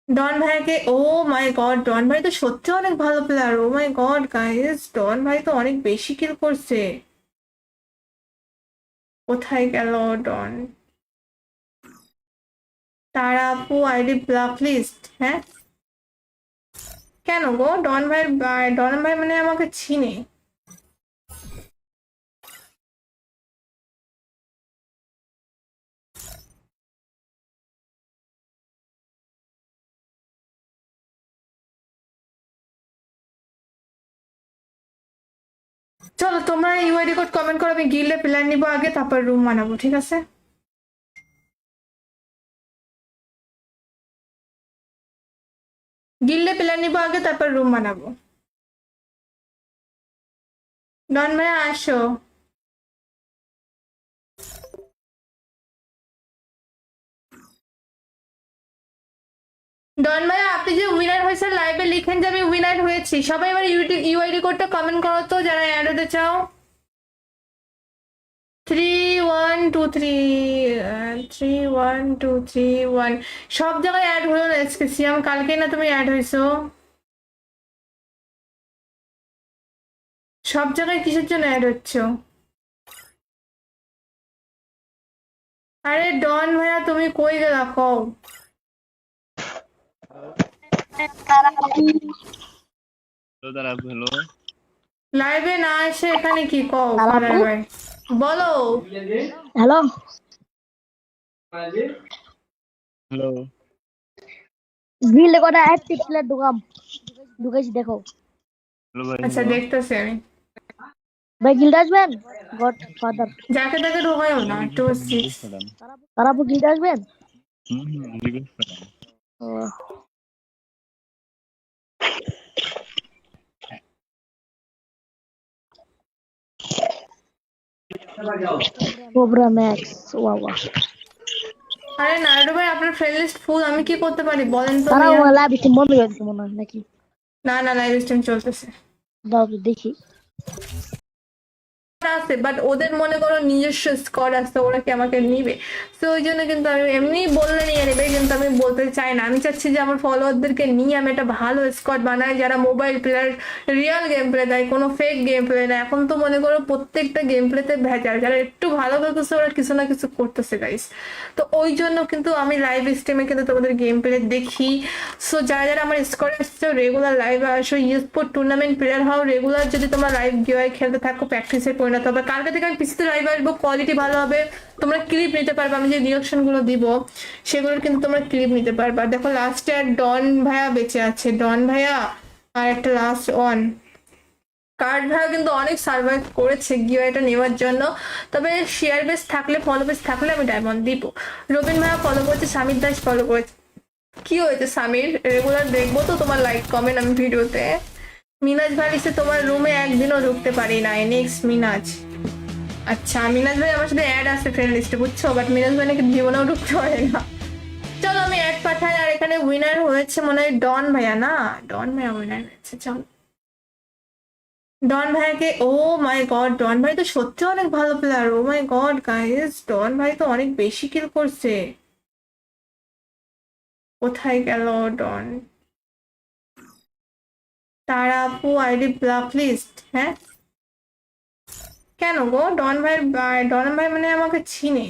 ডন ভাইয়াকে, ও মাই গড, ডন ভাই তো সত্যি অনেক ভালো প্লেয়ার। ও মাই গড গাইস, ডন ভাই তো অনেক বেশি কিল করছে। কোথায় গেল ডন? তারা আপু আইডি ব্লক লিস্ট, হ্যাঁ কেন গো? ডন ভাই, ডন ভাই মানে আমাকে চিনে। চলো তোমরা ইউআইডি কোড কমেন্ট করো, আমি গিল্ডে প্ল্যান নিবো আগে, তারপর রুম বানাবো, ঠিক আছে? গিল্ডে প্ল্যান নিবো আগে, তারপর রুম বানাবো। ডন ভাইয়া আসো। ডন ভাইয়া আপনি যে উইনার হয়েছে লাইভে লিখেন যে আমি উইনার হয়েছি। সবাই এবার ইউআইডি কোডটা কমেন্ট করো তো যারা অ্যাড হতে চাও। 3 1 2 3 3 1 2 3 1। সব জায়গায় অ্যাড হলো না আজকে, সিয়াম কালকে না তুমি অ্যাড হয়েছো? সব জায়গায় কিসের জন্য অ্যাড হচ্ছে? আরে ডন ভাইয়া তুমি কই গেলা কও? হ্যালো দাদা, হ্যালো। লাইভে না এসে এখানে কি কও? আপু? ভাই বলো। হ্যালো হ্যালো গিল্ডে কটা অ্যাক্টিভ প্লেয়ার ঢুকেছি দেখো। হ্যালো ভাই, আচ্ছা হ্যালো। দেখতেছি আমি। ভাই গিল্ডে আসবেন? গড ফাদার যাকে তাকে ঢোকায়ও না, 2 6। Request madam. তারা আপু গিল্ডে আসবেন? Request madam. ও, কোবরা ম্যাক্স, ওয়া ওয়া। আরে নাইডু ভাই আপনার ফ্রেন্ড লিস্ট ফুল, আমি কি করতে পারি বলেন তো তারা ভাইয়া? লাইভ স্ট্রিম বন্ধ করে দিচ্ছে মনে হয় নাকি? না না, লাইভ স্ট্রিম চলতেছে দাও তো দেখি। আছে, বাট ওদের মনে করো নিজস্ব স্কোয়াড আছে, ওরা কি আমাকে নিবে? তো ওই জন্য কিন্তু আমি এমনি বললে নিয়ে নেবে, কিন্তু আমি বলতে চাই না। আমি চাচ্ছি যে আমার ফলোয়ারদেরকে নিয়ে আমি একটা ভালো স্কোয়াড বানাই, যারা mobile player, real game play দেয়, কোনো ফেক গেম প্লে না। এখন তো মনে করো প্রত্যেকটা গেম প্লেতে ভেজাল, যারা একটু ভালো খেলতেছে ওরা কিছু না কিছু করতেছে গাইস। তো ওই জন্য কিন্তু আমি লাইভ স্ট্রিমে কিন্তু তোমাদের গেম প্লে দেখি। সো যারা যারা আমার স্কোয়াড আসছে রেগুলার লাইভ আসো, স্পোর্ট টুর্নামেন্ট প্লেয়ার হও, রেগুলার যদি তোমার লাইভ গিয়ে খেলতে থাকো প্র্যাকটিসে পরিণত হবে। কালকে থেকে আমি পিসিতে লাইভ আসবো, কোয়ালিটি ভালো হবে, তোমরা ক্লিপ নিতে পারবে। আমি যে রিয়াকশন গুলো দিব সেগুলোর কিন্তু তোমরা ক্লিপ নিতে পারবে। আর দেখো লাস্টে আর ডন ভাইয়া বেঁচে আছে, ডন ভাইয়া আর একটা লাস্ট অন কার্ড ভাইয়া কিন্তু অনেক সার্ভাইভ করেছে গিওয়াটা নেওয়ার জন্য। তবে শেয়ার বেস থাকলে, ফলো বেস থাকলে আমি ডায়মন্ড দিব। রবিন ভাইয়া ফলো করেছে, সামির দাস ফলো করেছে। কি হয়েছে সামির? রেগুলার দেখবো তো তোমার লাইক কমেন্ট আমি ভিডিওতে। মিনাজ ভাই লিখছে তোমার রুমে একদিনও ঢুকতে পারি না। নেক্সট মিনাজ। আচ্ছা মিনাজ ভাই আমার সাথে অ্যাড আছে ফ্রেন্ড লিস্টে, বুঝছো? বাট মিনাজ ভাই নাকি জীবনেও ঢুকতে পারে না। চলো আমি অ্যাড পাঠাই। আর এখানে উইনার হয়েছে মনে হয় ডন ভাইয়া, না ডন ভাইয়া উইনার হয়েছে। চলো ডন ভাইয়াকে, ও মাই গড, ডন ভাই তো সত্যি অনেক ভালো প্লেয়ার। ও মাই গড গাইস, ডন ভাই তো অনেক বেশি কিল করছে। কোথায় গেল ডন? তারা আপু আইডি ব্লক লিস্ট, হ্যাঁ কেন গো? ডন ভাই মানে আমাকে চিনে।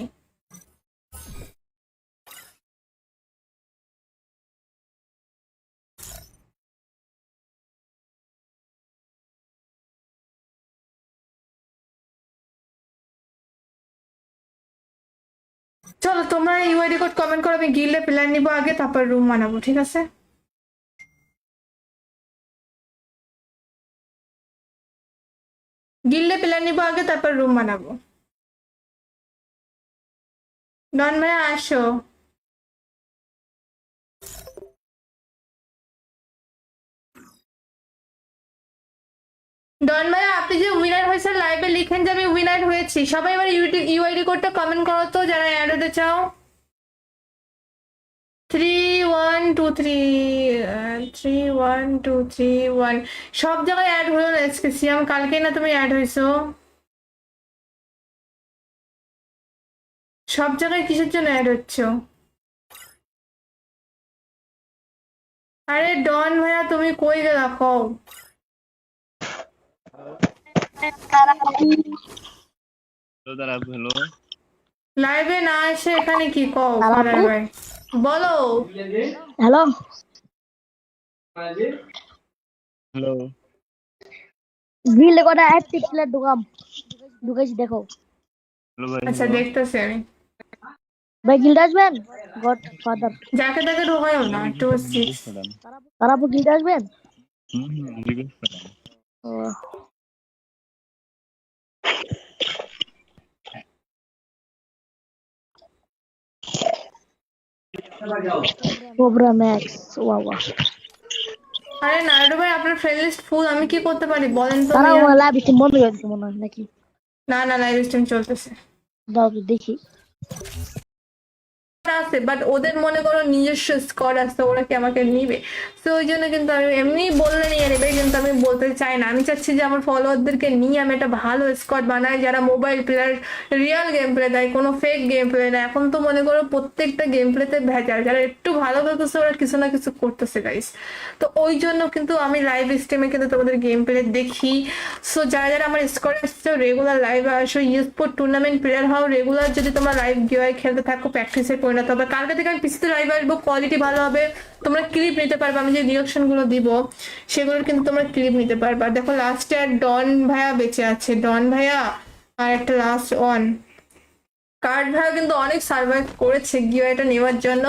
চলো তোমরা ইউআইডি কোড কমেন্ট করো, আমি গিল্ডে প্ল্যান নিবো আগে, তারপর রুম বানাবো, ঠিক আছে? গিল্ডে প্ল্যান নিবো আগে, তারপর রুম বানাবো। ডন ভাইয়া আসো। ডন ভাইয়া আপনি যে উইনার হয়েছে লাইভে লিখেন যে আমি উইনার হয়েছি। সবাই এবার ইউআইডি কোডটা কমেন্ট করো তো যারা অ্যাড হতে চাও। 3123 31231 সব জায়গায় অ্যাড হলো না এসকেসিয়াম, কালকে না তুমি অ্যাড হয়েছো? সব জায়গায় কিসের জন্য অ্যাড হচ্ছ? আরে ডন ভাইয়া তুমি কই গেলা কও? হ্যালো দাঁড়া হ্যালো লাইভে না এসে এখানে কি কও? ফারার ভাই বলো। হ্যালো হ্যালো গিল্ডে কটা অ্যাক্টিভ প্লেয়ার ঢুকাইছি দেখো। হ্যালো ভাই আচ্ছা দেখতেছি আমি। ভাই গিল্ড আসবেন? গড ফাদার যাকে তাকে ঢোকায়ও না, 26। তারা আপু গিল্ডে আসবেন? রিকোয়েস্ট করেন। ও কোবরা ম্যাক্স ওয়া ওয়া আরে নারুডো ভাই আপনার ফ্রেন্ড লিস্ট ফুল, আমি কি করতে পারি বলেন তো তারা ভাইয়া? লাইভ স্ট্রিম বন্ধ করে দিচ্ছে মনে হয় নাকি? না না, লাইভ স্ট্রিম চলতেছে দাও তো দেখি। আছে, বাট ওদের মনে করো নিজস্ব স্কোয়াড আছে, ওরা কি আমাকে নিবে? তো ওই জন্য কিন্তু আমি এমনি বললে নিয়ে নেবে, কিন্তু আমি বলতে চাই না। আমি চাচ্ছি যে আমার ফলোয়ারদেরকে নিয়ে আমি একটা ভালো স্কোয়াড বানাই, যারা mobile player, real game play দেয়, কোনো ফেক গেম প্লে না। এখন তো মনে করো প্রত্যেকটা গেম প্লেতে ভেজাল, যারা একটু ভালো করতেছে ওরা কিছু না কিছু করতেছে গাইস। তো ওই জন্য কিন্তু আমি লাইভ স্ট্রিমে কিন্তু তোমাদের গেম প্লে দেখি। সো যারা যারা আমার স্কোয়াড আসছে রেগুলার লাইভে আসো, স্পোর্ট টুর্নামেন্ট প্লেয়ার হও, রেগুলার যদি তোমরা লাইভ গিয়ে খেলতে থাকো প্র্যাকটিসে পরিণত হবে। কালকে থেকে আমি পিসিতে লাইভ আসবো, কোয়ালিটি ভালো হবে, তোমরা ক্লিপ নিতে পারবে। আমি যে রিয়াকশন গুলো দিব সেগুলোর কিন্তু তোমরা ক্লিপ নিতে পারবে। দেখো লাস্টে আর ডন ভাইয়া বেঁচে আছে, ডন ভাইয়া আর একটা লাস্ট অন কার্ড ভাইয়া কিন্তু অনেক সার্ভাইভ করেছে গিয়ে এটা নেওয়ার জন্য।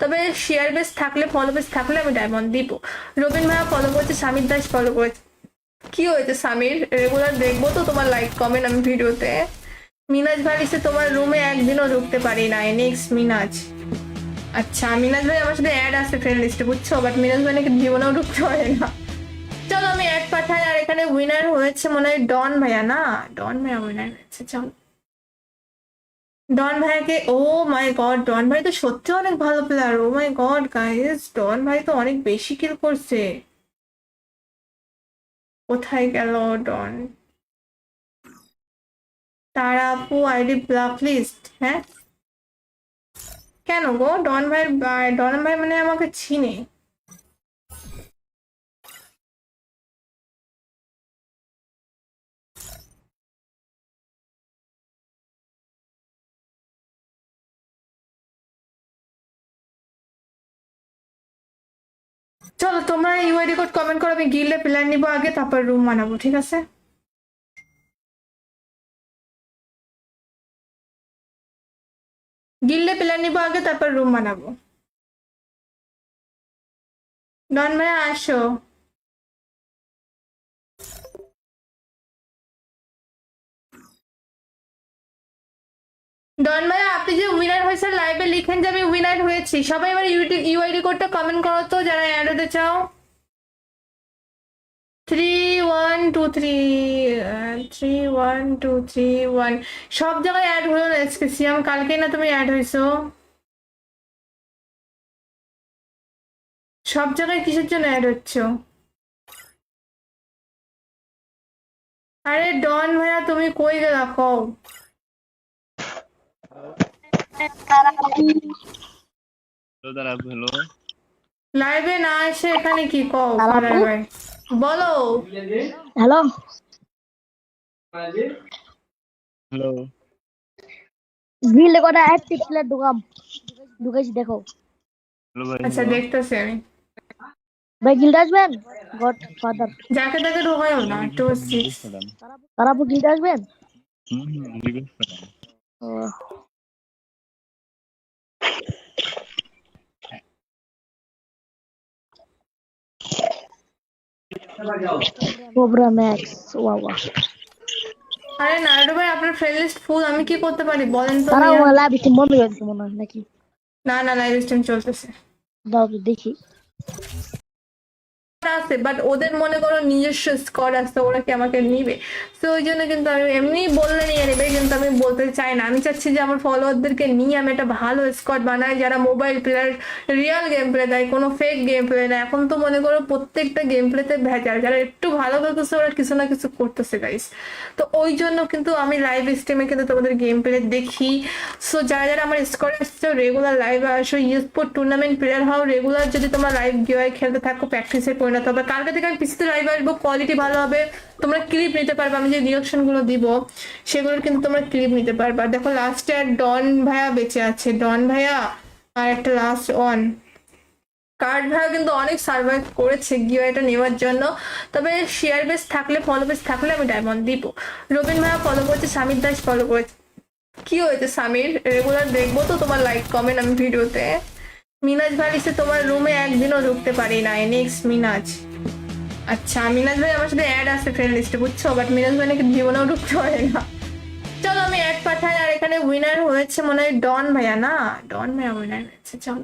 তবে শেয়ার বেস থাকলে, ফলো বেস থাকলে আমি ডায়মন্ড দিব। রবিন ভাইয়া ফলো করেছে, সামির দাস ফলো করেছে। কি হয়েছে সামির? রেগুলার দেখবো তো তোমার লাইক কমেন্ট আমি ভিডিওতে। মিনাজ ভাই লিখছে তোমার রুমে একদিনও ঢুকতে পারি না। নেক্সট মিনাজ। আচ্ছা মিনাজ ভাই আমার সাথে অ্যাড আছে ফ্রেন্ড লিস্টে, বুঝছো? বাট মিনাজ ভাই নাকি জীবনেও ঢুকতে পারে না। চলো আমি অ্যাড পাঠাই। আর এখানে উইনার হয়েছে মনে হয় ডন ভাইয়া, না ডন ভাইয়া উইনার হয়েছে। চলো ডন ভাইয়াকে, ও মাই গড ডন ভাই তো সত্যি অনেক ভালো প্লেয়ার। ও মাই গড গাইস, ডন ভাই তো অনেক বেশি কিল করছে। কোথায় গেল ডন? তারা আপু আইডি ব্লক লিস্ট, হ্যাঁ কেন গো? ডন ভাই মানে আমাকে চিনে। চলো তোমরা ইউআইডি কোড কমেন্ট করো, আমি গিল্ডে প্ল্যান নিবো আগে, তারপর রুম বানাবো, ঠিক আছে? গিল্ডে প্ল্যান নিবো আগে, তারপর রুম বানাবো। ডন ভাইয়া আসো। ডন ভাইয়া আপনি যে উইনার হয়েছে লাইভে লিখেন যে আমি উইনার হয়েছি। সবাই এবার ইউআইডি কোডটা কমেন্ট করো তো যারা অ্যাড হতে চাও। 3123 সব জায়গায় অ্যাড হলো না এসকেসিয়াম, কালকে না তুমি অ্যাড হয়েছো? সব জায়গায় কিসের জন্য অ্যাড হচ্ছ? আরে ডন ভাইয়া তুমি কই গেলা কও? হ্যালো দাঁড়া হ্যালো লাইভে না এসে এখানে কি কও? তারা ফারার আপু? ভাই বলো। হ্যালো হ্যালো গিল্ডে কটা অ্যাক্টিভ প্লেয়ার ঢুকাইছি দেখো। হ্যালো ভাই আচ্ছা হ্যালো দেখতেছি আমি। ভাই গিল্ডে আসবেন গড ফাদার যাকে তাকে ঢোকায়ও না, টু সিক্স। রিকোয়েস্ট পাঠান তারাপুর গিল্ডে আসবেন। রিকোয়েস্ট পাঠান ও, কোবরা ম্যাক্স ওয়াওয়া আরে নাইডু ভাই, আপনার ফ্রেন্ড লিস্ট ফুল, আমি কি করতে পারি বলেন তো তারা ভাইয়া? লাইভ স্ট্রিম বন্ধ করে দিচ্ছে মনে হয় নাকি? না না, লাইভ স্ট্রিম চলতেছে দাও তো দেখি। আছে, বাট ওদের মনে করো নিজস্ব স্কোয়াড আছে, ওরা কি আমাকে নিবে? তো ওই জন্য কিন্তু আমি এমনি বললে নিয়ে নেবে, কিন্তু আমি বলতে চাই না। আমি চাচ্ছি যে আমার ফলোয়ারদেরকে নিয়ে আমি একটা ভালো স্কোয়াড বানাই, যারা mobile player, real game play দেয়, কোনো ফেক গেম প্লে না। এখন তো মনে করো প্রত্যেকটা গেম প্লেতে ভেজাল, যারা একটু ভালো খেলতেছে ওরা কিছু না কিছু করতেছে গাইস। তো ওই জন্য কিন্তু আমি লাইভ স্ট্রিমে কিন্তু তোমাদের গেম প্লে দেখি। সো যারা যারা আমার স্কোয়াড আসছে রেগুলার লাইভ আসো, স্পোর্ট টুর্নামেন্ট প্লেয়ার হও, রেগুলার যদি তোমরা লাইভ গিয়ে খেলতে থাকো প্র্যাকটিসে পরিণত হবে। কালকে থেকে আমি পিসিতে লাইভ আসবো, কোয়ালিটি ভালো হবে, তোমরা ক্লিপ নিতে পারবে। আমি যে রিয়াকশন গুলো দিব সেগুলোর কিন্তু তোমরা ক্লিপ নিতে পারবে। আর দেখো লাস্টে আর ডন ভাইয়া বেঁচে আছে, ডন ভাইয়া আর একটা লাস্ট অন কার্ড ভাইয়া কিন্তু অনেক সার্ভাইভ করেছে গিওয়াটা নেওয়ার জন্য। তবে শেয়ার বেস থাকলে, ফলো বেস থাকলে আমি ডায়মন্ড দিব। রবিন ভাইয়া ফলো করেছে, সামির দাস ফলো করেছে। কি হয়েছে সামির? রেগুলার দেখবো তো তোমার লাইক কমেন্ট আমি ভিডিওতে। মিনাজ ভাই লিখছে তোমার রুমে একদিনও ঢুকতে পারি না। নেক্সট মিনাজ। আচ্ছা মিনাজ ভাই আমার সাথে অ্যাড আছে ফ্রেন্ড লিস্টে, বুঝছো? বাট মিনাজ ভাই নাকি জীবনেও ঢুকতে পারে না। চলো আমি অ্যাড পাঠাই। আর এখানে উইনার হয়েছে মনে হয় ডন ভাইয়া, না ডন ভাইয়া উইনার হয়েছে। চলো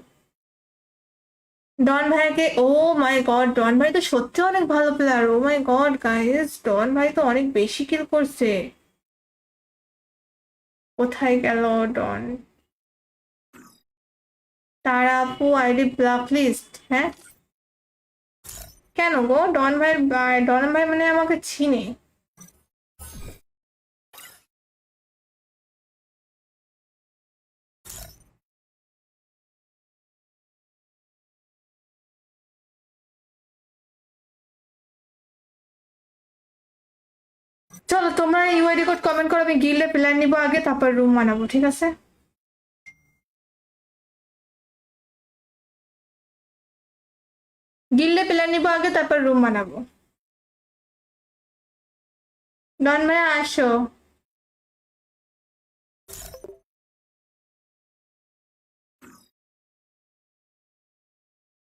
ডন ভাইয়াকে, ও মাই গড, ডন ভাই তো সত্যি অনেক ভালো প্লেয়ার। ও মাই গড গাইস, ডন ভাই তো অনেক বেশি কিল করছে। কোথায় গেল ডন? তারা আপু আইডি ব্লক লিস্ট, হ্যাঁ কেন গো? ডন ভাই মানে আমাকে চিনে। চলো তোমরা ইউআইডি কোড কমেন্ট করো, আমি গিল্ডে প্ল্যান নিবো আগে, তারপর রুম বানাবো, ঠিক আছে? গিল্ডে প্ল্যান নিবো আগে, তারপর রুম বানাবো। ডন ভাইয়া আসো।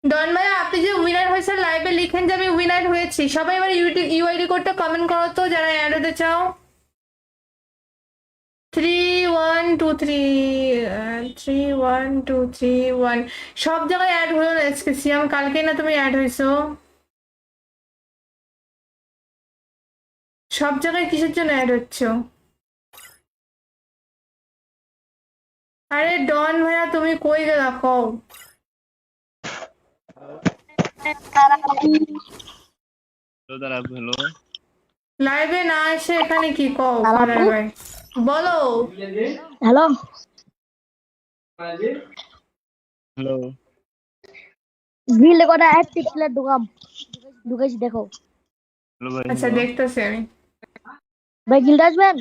ডন ভাইয়া আপনি যে উইনার হয়েছে লাইভে লিখেন যে আমি উইনার হয়েছি। সবাই এবার ইউআইডি কোডটা কমেন্ট করো তো যারা অ্যাড হতে চাও। 3123 31231 সব জায়গায় অ্যাড হলো না। আজকে সিয়াম, কালকে না তুমি অ্যাড হয়েছো? সব জায়গায় কিসের জন্য অ্যাড হচ্ছে? আরে ডন ভাইয়া তুমি কই গেলা কও? হ্যালো দাদা হ্যালো লাইভে না এসে এখানে কি কও? তারাপু? পাড়ার ভাই বলো। হ্যালো হ্যালো গিল্ডে কটা অ্যাক্টিভ প্লেয়ার ঢুকাইছি দেখো। হ্যালো ভাই আচ্ছা হ্যালো দেখতেছি আমি। ভাই গিল্ডে আসবেন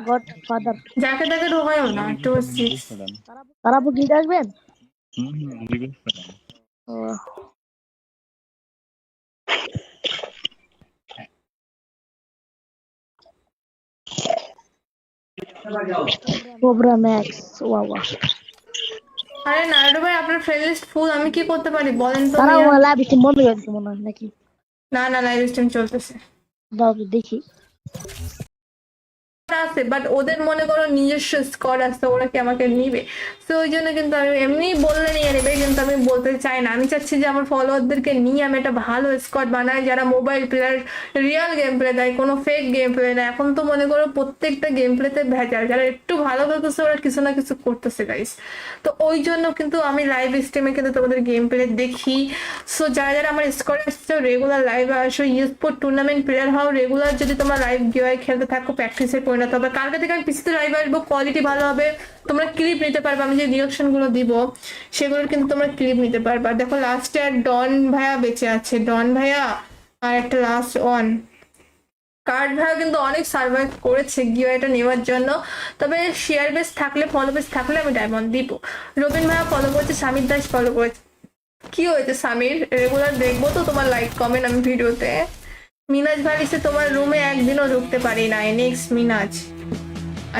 গড ফাদার যাকে তাকে ঢোকায়ও না, টু সিক্স। রিকোয়েস্ট পাঠান তারাপুর গিল্ডে আসবেন। রিকোয়েস্ট পাঠান ও, কোবরা ম্যাক্স ওয়াওয়া আরে নাইডু ভাই আপনার ফ্রেন্ড লিস্ট ফুল, আমি কি করতে পারি বলেন তো তারা ভাইয়া? লাইভ স্ট্রিম বন্ধ করে দিচ্ছে মনে হয় নাকি? না না, লাইভ স্ট্রিম চলতেছে দাও তো দেখি। আছে, বাট ওদের মনে করো নিজস্ব স্কোয়াড আছে, ওরা কি আমাকে নিবে? তো ওই জন্য কিন্তু আমি এমনি বললে নিয়ে নেবে, কিন্তু আমি বলতে চাই না। আমি চাচ্ছি যে আমার ফলোয়ারদেরকে নিয়ে আমি একটা ভালো স্কোয়াড বানাই, যারা mobile player, real game play দেয়, কোনো ফেক গেম প্লে না। এখন তো মনে করো প্রত্যেকটা গেম প্লেতে ভেজাল, যারা একটু ভালো খেলতেছে ওরা কিছু না কিছু করতেছে গাইস। তো ওই জন্য কিন্তু আমি লাইভ স্ট্রিমে কিন্তু তোমাদের গেম প্লে দেখি। সো যারা যারা আমার স্কোয়াড আসছে রেগুলার লাইভ আসো, স্পোর্ট টুর্নামেন্ট প্লেয়ার হও, রেগুলার যদি তোমার লাইভ গিয়ে খেলতে থাকো প্র্যাকটিসে পরিণত হবে। কালকে থেকে আমি পিসিতে লাইভ আসবো, কোয়ালিটি ভালো হবে, তোমরা ক্লিপ নিতে পারবে। আমি যে রিয়াকশন গুলো দিব সেগুলোর কিন্তু তোমরা ক্লিপ নিতে পারবে। আর দেখো লাস্টে আর ডন ভাইয়া বেঁচে আছে, ডন ভাইয়া আর একটা লাস্ট ওয়ান। কার্ড ভাড়া কিন্তু অনেক সার্ভাইভ করেছে গিওয়াটা নেওয়ার জন্য। তবে শেয়ার বেস থাকলে, ফলো বেস থাকলে আমি ডায়মন্ড দিব। রবিন ভাইয়া ফলো করেছে, সমীর দাস ফলো করেছে। কি হয়েছে সমীর? রেগুলার দেখবো তো তোমার লাইক কমেন্ট আমি ভিডিওতে। মিনাজ ভাই লিখছে তোমার রুমে একদিনও ঢুকতে পারি নাই। নেক্সট মিনাজ।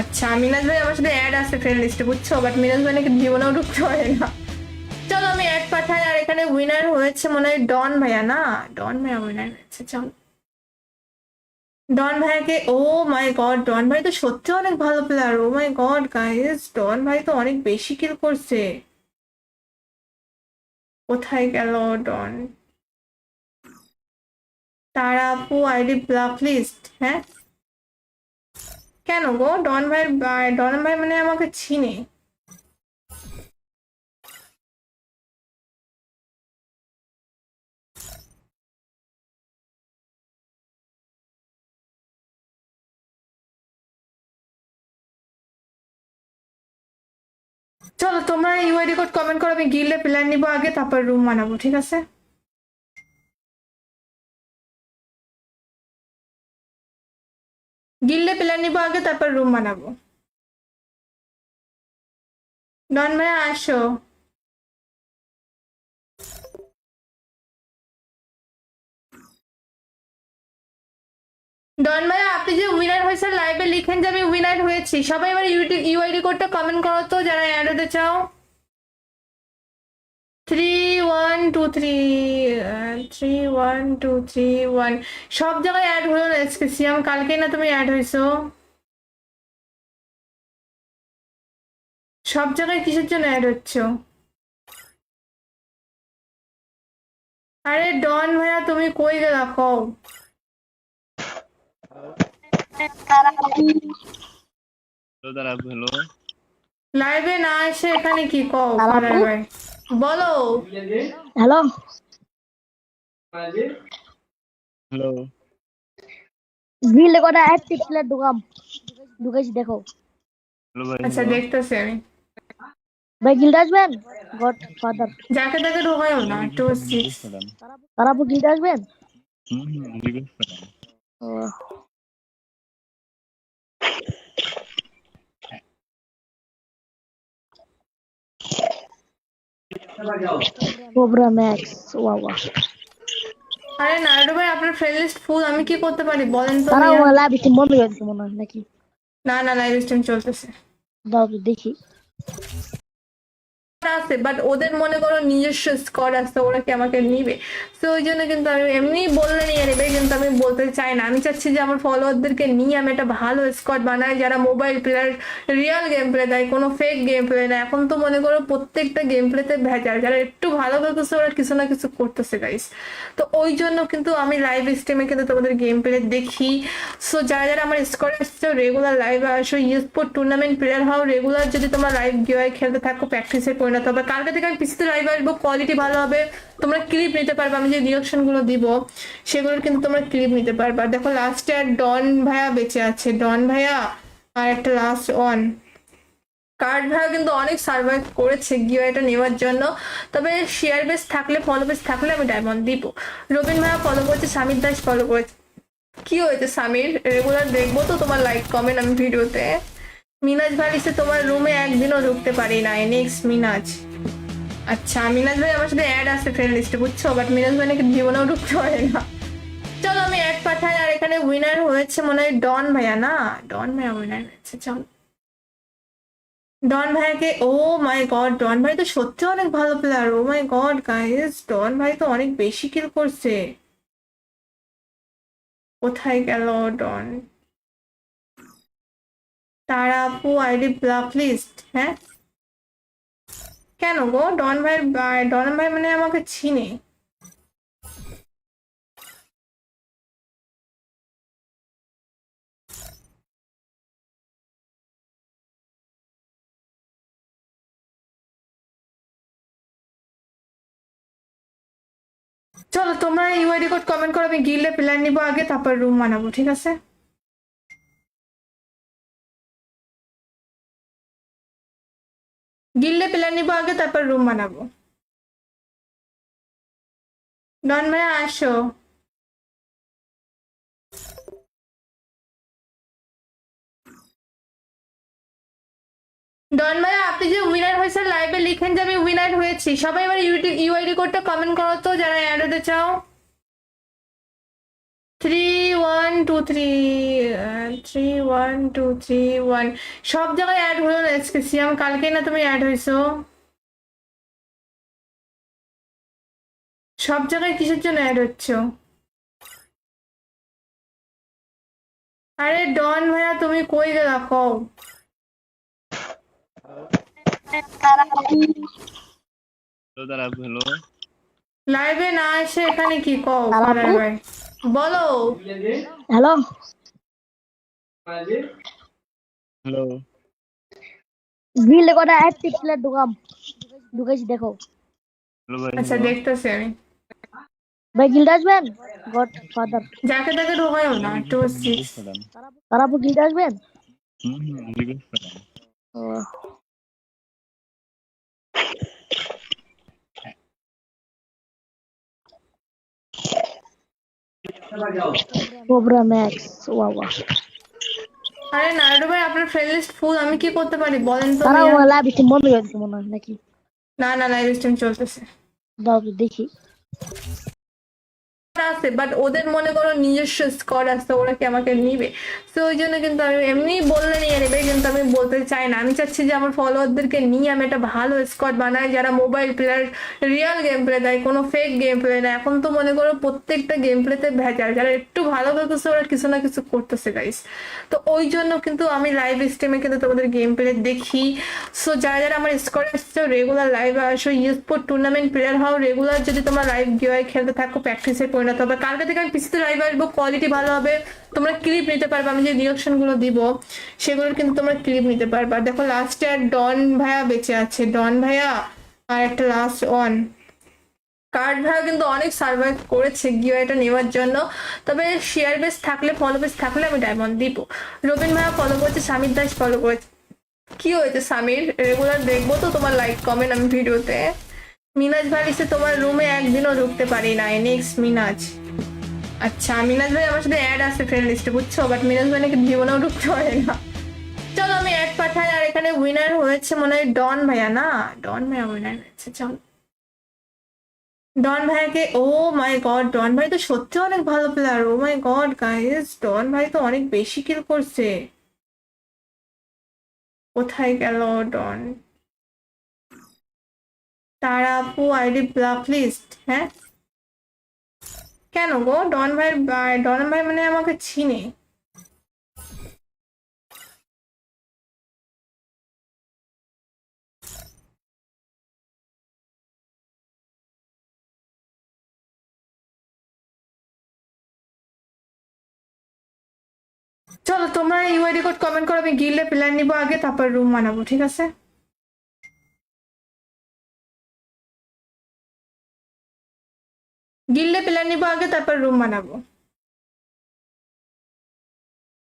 আচ্ছা, মিনাজ ভাই আমার সাথে অ্যাড আছে ফ্রেন্ড লিস্টে, বুঝছো? বাট মিনাজ ভাই নাকি জীবনেও ঢুকতে পারে না। চলো আমি অ্যাড পাঠাই। আর এখানে উইনার হয়েছে মনে হয় ডন ভাইয়া, না? ডন ভাইয়া উইনার হয়েছে। চলো ডন ভাইয়াকে, ও মাই গড, ডন ভাই তো সত্যি অনেক ভালো প্লেয়ার। ও মাই গড গাইস, ডন ভাই তো অনেক বেশি কিল করছে। কোথায় গেল ডন? তারা আপু আইডি ব্লক লিস্ট, হ্যাঁ? কেন গো? ডন ভাই মানে আমাকে চিনে। চলো তোমরা ইউআইডি কোড কমেন্ট করো, আমি গিল্ডে প্ল্যান নিবো আগে, তারপর রুম বানাবো, ঠিক আছে? গিল্ডে প্ল্যান নিবো আগে, তারপর রুম বানাবো। ডন ভাইয়া আসো। ডন ভাইয়া আপনি যে উইনার হয়েছে লাইভে লিখেন যে আমি উইনার হয়েছি। সবাই এবার ইউআইডি কোডটা কমেন্ট করো তো যারা অ্যাড হতে চাও। 3123 3123 সব জায়গায় অ্যাড হলো না এসকেসিয়াম, কালকে না তুমি অ্যাড হয়েছো? সব জায়গায় কিসের জন্য অ্যাড হচ্ছ? আরে ডন ভাইয়া তুমি কই গেলা কও? হ্যালো দাঁড়া, হ্যালো। লাইভে না এসে এখানে কি কও? ফারার ভাই বলো। হ্যালো হ্যালো গিল্ডে কটা অ্যাক্টিভ প্লেয়ার ঢুকাইছি দেখো। হ্যালো ভাই, আচ্ছা হ্যালো। দেখতেছি আমি। ভাই গিল্ডে আসবেন? গড ফাদার যাকে তাকে ঢোকায়ও না। রিকোয়েস্ট 26 করেন। তারাপু গিল্ডে আসবেন? রিকোয়েস্ট করেন। ও কোবরা ম্যাক্স, ওয়া ওয়া। আরে নারুডো ভাই আপনার ফ্রেন্ড লিস্ট ফুল, আমি কি করতে পারি বলেন তো তারা মিয়া? লাইভ স্ট্রিম বন্ধ করে দিচ্ছে মনে হয় নাকি? না না, লাইভ স্ট্রিম চলতেছে দাও তো দেখি। আছে, বাট ওদের মনে করো নিজস্ব স্কোয়াড আছে, ওরা কি আমাকে নিবে? তো ওই জন্য কিন্তু আমি এমনি বললে নিয়ে নেবে, কিন্তু আমি বলতে চাই না। আমি চাচ্ছি যে আমার ফলোয়ারদেরকে নিয়ে আমি একটা ভালো স্কোয়াড বানাই, যারা mobile player, real game play দেয়, কোনো ফেক গেম প্লে না। এখন তো মনে করো প্রত্যেকটা গেম প্লেতে ভেজাল, যারা একটু ভালো করতেছে ওরা কিছু না কিছু করতেছে গাইস। তো ওই জন্য কিন্তু আমি লাইভ স্ট্রিমে কিন্তু তোমাদের গেম প্লে দেখি। সো যারা যারা আমার স্কোয়াড আসছে রেগুলার লাইভে আসো, স্পোর্ট টুর্নামেন্ট প্লেয়ার হও, রেগুলার যদি তোমার লাইভ গিয়ে খেলতে থাকো প্র্যাকটিসে পরিণত হবে। কালকে থেকে আমি পিসিতে লাইভ আসবো, কোয়ালিটি ভালো হবে, তোমরা ক্লিপ নিতে পারবে। আমি যে রিয়াকশন গুলো দিব সেগুলোর কিন্তু তোমরা ক্লিপ নিতে পারবে। দেখো লাস্টে আর ডন ভাইয়া বেঁচে আছে, ডন ভাইয়া আর একটা লাস্ট ওয়ান। কার্ড ভাড়া কিন্তু অনেক সার্ভাইভ করেছে গিওয়াটা নেওয়ার জন্য। তবে শেয়ার বেস থাকলে, ফলো বেস থাকলে আমি ডায়মন্ড দিব। রবিন ভাইয়া ফলো করেছে, সমীর দাস ফলো করেছে। কি হয়েছে সমীর? রেগুলার দেখবো তো তোমার লাইক কমেন্ট আমি ভিডিওতে। মিনাজ ভাই লিখছে তোমার রুমে একদিনও ঢুকতে পারি নাই। নেক্সট মিনাজ। আচ্ছা, মিনাজ ভাই আমার সাথে অ্যাড আছে ফ্রেন্ড লিস্টে, বুঝছো? বাট মিনাজ ভাই নাকি জীবনেও ঢুকতে পারে না। চলো আমি অ্যাড পাঠাই। আর এখানে উইনার হয়েছে মনে হয় ডন ভাইয়া, না? ডন ভাইয়া উইনার হয়েছে। চলো ডন ভাইয়াকে, ও মাই গড, ডন ভাই তো সত্যি অনেক ভালো প্লেয়ার। ও মাই গড গাইস, ডন ভাই তো অনেক বেশি কিল করছে। কোথায় গেল ডন? তারা আপু আইডি ব্লক লিস্ট, হ্যাঁ? কেন গো? ডন ভাই মানে আমাকে চিনে। চলো তোমরা ইউআইডি কোড কমেন্ট করো, আমি গিল্ডে প্ল্যান নিবো আগে, তারপর রুম বানাবো, ঠিক আছে? গিল্ডে প্ল্যান নিবো আগে, তারপর রুম বানাবো। ডন ভাইয়া আসো। ডন ভাইয়া আপনি যে উইনার হয়েছে লাইভে লিখেন যে আমি উইনার হয়েছি, সবাই এবার ইউআইডি কোডটা কমেন্ট করো তো যারা অ্যাড হতে চাও। 3 1 2 3 3 1 2 3 1 সব জায়গায় অ্যাড হলো না আজকে সিয়াম, কালকে না তুমি অ্যাড হয়েছো? সব জায়গায় কিসের জন্য অ্যাড হচ্ছ? আরে ডন ভাইয়া তুমি কই গেলা কও? হ্যালো দাঁড়াবো হ্যালো লাইভে না এসে এখানে কি কও? আপু? ভাই বলো। হ্যালো হ্যালো গিল্ডে কটা অ্যাক্টিভ প্লেয়ার ঢুকাইছি দেখো। হ্যালো ভাই আচ্ছা hello? দেখতেছি আমি। ভাই গিল্ডে আসবেন? গড ফাদার যাকে তাকে ঢোকায়ও না, 2 6। রিকোয়েস্ট করেন তারাপু গিল্ডে আসবেন? রিকোয়েস্ট করেন ও কোবরা ম্যাক্স ওয়াওয়া আরে নারুটো ভাই আপনার ফ্রেন্ড লিস্ট ফুল, আমি কি করতে পারি বলেন তো তারা ভাইয়া? লাইভ স্ট্রিম বন্ধ করে দিচ্ছে মনে হয় নাকি? না না, লাইভ স্ট্রিম চলতেছে দাও তো দেখি। আছে, বাট ওদের মনে করো নিজস্ব স্কোয়াড আছে, ওরা কি আমাকে নিবে? তো ওই জন্য কিন্তু আমি এমনি বললে নিয়ে নেবে, কিন্তু আমি বলতে চাই না। আমি চাচ্ছি যে আমার ফলোয়ারদেরকে নিয়ে আমি একটা ভালো স্কোয়াড বানাই, যারা mobile player, real game play দেয়, কোনো ফেক গেম প্লে না। এখন তো মনে করো প্রত্যেকটা গেম প্লেতে ভেজাল, যারা একটু ভালো খেলতেছে ওরা কিছু না কিছু করতেছে গাইস। তো ওই জন্য কিন্তু আমি লাইভ স্ট্রিমে কিন্তু তোমাদের গেম প্লে দেখি। সো যারা যারা আমার স্কোয়াড আসছে রেগুলার লাইভে আসো, স্পোর্ট টুর্নামেন্ট প্লেয়ার হও, রেগুলার যদি তোমরা লাইভ গিয়ে খেলতে থাকো প্র্যাকটিসে পরিণত হবে। কালকে থেকে আমি পিসিতে লাইভ আসবো, কোয়ালিটি ভালো হবে, তোমরা ক্লিপ নিতে পারবে। আমি যে রিয়াকশন গুলো দিব সেগুলোর কিন্তু তোমরা ক্লিপ নিতে পারবে। আর দেখো লাস্টে আর ডন ভাইয়া বেঁচে আছে, ডন ভাইয়া আর একটা লাস্ট অন কার্ড ভাইয়া কিন্তু অনেক সার্ভাইভ করেছে গিওয়াটা নেওয়ার জন্য। তবে শেয়ার বেস থাকলে, ফলো বেস থাকলে আমি ডায়মন্ড দিব। রবিন ভাইয়া ফলো করেছে, সামির দাস ফলো করেছে। কি হয়েছে সামির? রেগুলার দেখবো তো তোমার লাইক কমেন্ট আমি ভিডিওতে। মিনাজ ভাই এসে তোমার রুমে একদিনও ঢুকতে পারি না। নেক্সট মিনাজ। আচ্ছা মিনাজ ভাই আমার সাথে অ্যাড আছে ফ্রেন্ড লিস্টে বুঝছো, বাট মিনাজ ভাই নাকি জীবনেও ঢুকতে পারে না। চলো আমি অ্যাড পাঠাই। আর এখানে উইনার হয়েছে মনে হয় ডন ভাইয়া, না ডন ভাইয়া উইনার হয়েছে। চলো ডন ভাইয়াকে, ও মাই গড ডন ভাই তো সত্যি অনেক ভালো প্লেয়ার। ও মাই গড গাইস, ডন ভাই তো অনেক বেশি কিল করছে। কোথায় গেল ডন? তারা আপু আইডি ব্লক লিস্ট, হ্যাঁ কেন গো? ডন ভাই মানে আমাকে চিনে। চলো তোমরা ইউআইডি কোড কমেন্ট করো, আমি গিল্ডে প্ল্যান নিবো আগে, তারপর রুম বানাবো, ঠিক আছে? গিল্ডে প্ল্যান নিবো আগে, তারপর রুম বানাবো।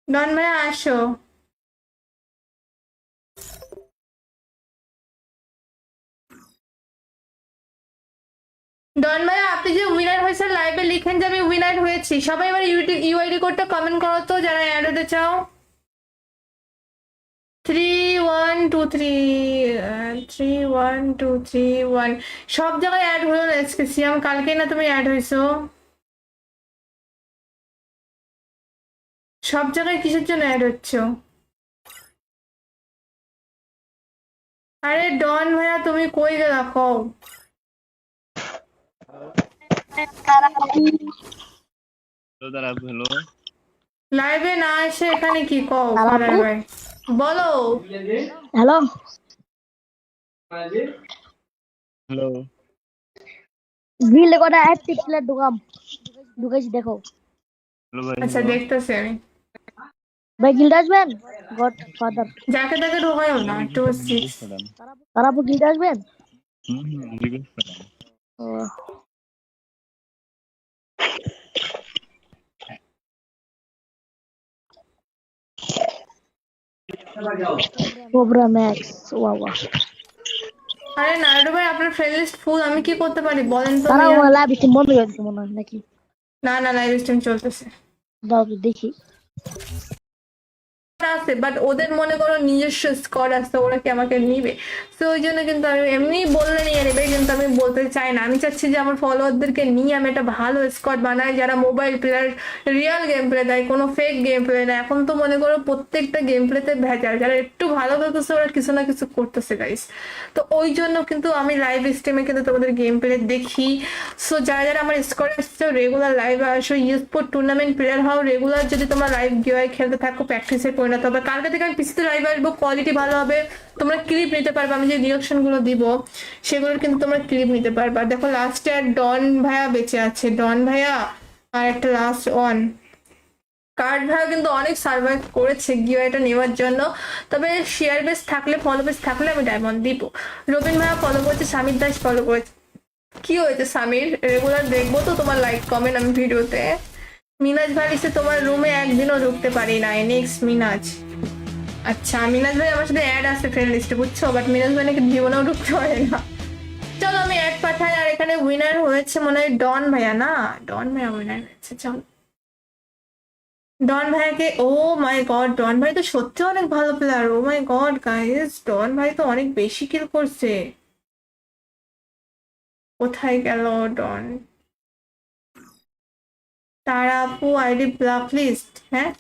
ডন ভাইয়া আসো। ডন ভাইয়া আপনি যে উইনার হয়েছে লাইভে লিখেন যে আমি উইনার হয়েছি, সবাই এবার ইউআইডি কোডটা কমেন্ট করো তো যারা অ্যাড হতে চাও। 3 1 2 3 3 1 2 3 1 সব জায়গায় অ্যাড হলো না আজকে সিয়াম, কালকে না তুমি অ্যাড হয়েছো? সব জায়গায় কিসের জন্য অ্যাড হচ্ছ? আরে ডন ভাইয়া তুমি কই গেলা কও? হ্যালো দাঁড়াবো হ্যালো লাইভে না এসে এখানে কি কও? আপু? ভাই বলো। হ্যালো হ্যালো গিল্ডে কটা অ্যাক্টিভ প্লেয়ার ঢুকাইছি দেখো। হ্যালো ভাই আচ্ছা hello? দেখতেছি আমি। ভাই গিল্ডে আসবেন? গড ফাদার যাকে তাকে ঢোকায়ও না, 2 6। রিকোয়েস্ট করেন তারাপু গিল্ডে আসবেন? রিকোয়েস্ট করেন ও কোবরা ম্যাক্স ওয়াওয়া আরে নারুটো ভাই আপনার ফ্রেন্ড লিস্ট ফুল, আমি কি করতে পারি বলেন তো তারা ভাইয়া? লাইভ স্ট্রিম বন্ধ করে দিচ্ছে মনে হয় নাকি? না না, লাইভ স্ট্রিম চলতেছে। দাও তো দেখি। আছে, বাট ওদের মনে করো নিজস্ব স্কোয়াড আছে, ওরা কি আমাকে নিবে? তো ওই জন্য কিন্তু আমি এমনি বললে নিয়ে নেবে, কিন্তু আমি বলতে চাই না। আমি চাচ্ছি যে আমার ফলোয়ারদেরকে নিয়ে আমি একটা ভালো স্কোয়াড বানাই, যারা mobile player real game play দেয়, কোনো ফেক গেম প্লে না। এখন তো মনে করো প্রত্যেকটা গেম প্লেতে ভেজাল, যারা একটু ভালো করতেছে ওরা কিছু না কিছু করতেছে গাইস। তো ওই জন্য কিন্তু আমি লাইভ স্ট্রিমে কিন্তু তোমাদের গেম প্লে দেখি। সো যারা যারা আমার স্কোয়াড আসছে রেগুলার লাইভে আসো, স্পোর্ট টুর্নামেন্ট প্লেয়ার হও, রেগুলার যদি তোমার লাইভ গিয়ে খেলতে থাকো প্র্যাকটিসে পরিণত হবে। কালকে থেকে আমি পিসিতে লাইভ আসবো, কোয়ালিটি ভালো হবে, তোমরা ক্লিপ নিতে পারবে। আমি যে রিয়াকশন গুলো দিব সেগুলোর কিন্তু তোমরা ক্লিপ নিতে পারবা। দেখো লাস্টে আর ডন ভাইয়া বেঁচে আছে, ডন ভাইয়া আর একটা লাস্ট অন কার্ড ভাইয়া কিন্তু অনেক সার্ভাইভ করেছে গিওয়াটা নেওয়ার জন্য। তবে শেয়ার বেস থাকলে, ফলো বেস থাকলে আমি ডায়মন্ড দিব। রবিন ভাইয়া ফলো করেছে, সমীর দাস ফলো করেছে। কি হয়েছে সমীর? রেগুলার দেখবো তো তোমার লাইক কমেন্ট আমি ভিডিওতে। মিনাজ ভাই লিখছে তোমার রুমে একদিনও ঢুকতে পারি না। নেক্সট মিনাজ। আচ্ছা মিনাজ ভাই আমার সাথে অ্যাড আছে ফ্রেন্ড লিস্টে, বুঝছো? বাট মিনাজ ভাই নাকি জীবনেও ঢুকতে পারে না। চলো আমি অ্যাড পাঠাই। আর এখানে উইনার হয়েছে মনে হয় ডন ভাইয়া, না ডন ভাইয়া উইনার হয়েছে। চলো ডন ভাইয়াকে, ও মাই গড, ডন ভাই তো সত্যি অনেক ভালো প্লেয়ার। ও মাই গড গাইস, ডন ভাই তো অনেক বেশি কিল করছে। কোথায় গেল ডন? তারা আপু আইডি ব্লক লিস্ট, হ্যাঁ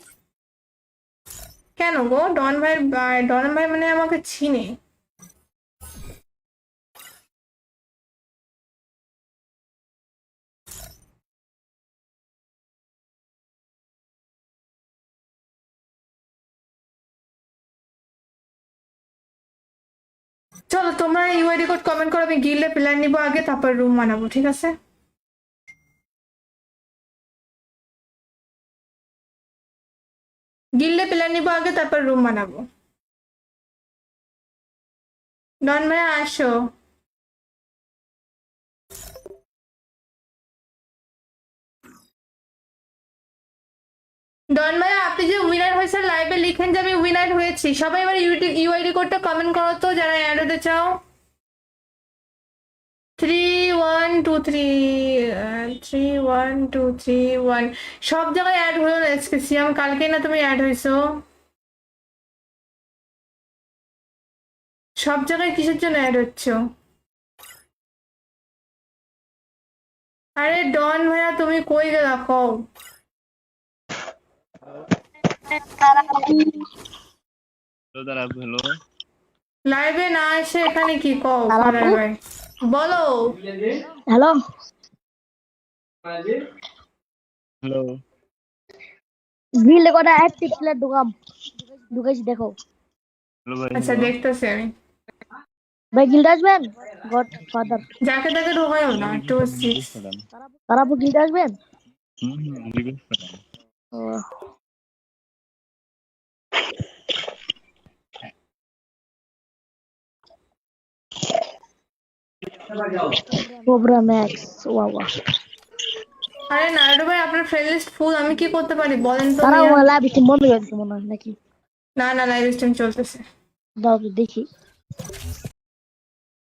কেন গো? ডন ভাই, ডন ভাই মানে আমাকে চিনে। চলো তোমরা ইউআইডি কোড কমেন্ট করো, আমি গিল্ডে প্ল্যান নিবো আগে, তারপর রুম বানাবো, ঠিক আছে? গিল্ডে প্ল্যান নিবো আগে, তারপর রুম বানাবো। ডন ভাইয়া আসো। ডন ভাইয়া আপনি যে উইনার হয়েছে লাইভে লিখেন যে আমি উইনার হয়েছি। সবাই এবার ইউআইডি কোডটা কমেন্ট করো তো যারা অ্যাড হতে চাও। 3123 3123 সব জায়গায় অ্যাড হলো না এসকেসিয়াম, কালকে না তুমি অ্যাড হয়েছো? সব জায়গায় কিসের জন্য অ্যাড হচ্ছ? আরে ডন ভাইয়া তুমি কই গেলা কও? হ্যালো দাঁড়া, হ্যালো লাইভে না এসে এখানে কি কও? ফারার ভাই বলো। হ্যালো হ্যালো গিল্ডে কটা অ্যাক্টিভ প্লেয়ার ঢুকাইছি দেখো। হ্যালো ভাই, আচ্ছা দেখতেছি আমি। ভাই গিল্ড আসবেন? গড ফাদার যাকে তাকে ঢোকায়ও না। 26 রিকোয়েস্ট করেন। তারাপু গিল্ড আসবেন? রিকোয়েস্ট করেন। ও কোবরা ম্যাক্স, ওয়া ওয়া। আরে নারুটো ভাই আপনার ফ্রেন্ড লিস্ট ফুল, আমি কি করতে পারি বলেন তো? তারা মিয়া? লাইভ স্ট্রিম বন্ধ করে দিচ্ছে মনে হয় নাকি? না না, লাইভ স্ট্রিম চলতেছে। দাও তো দেখি।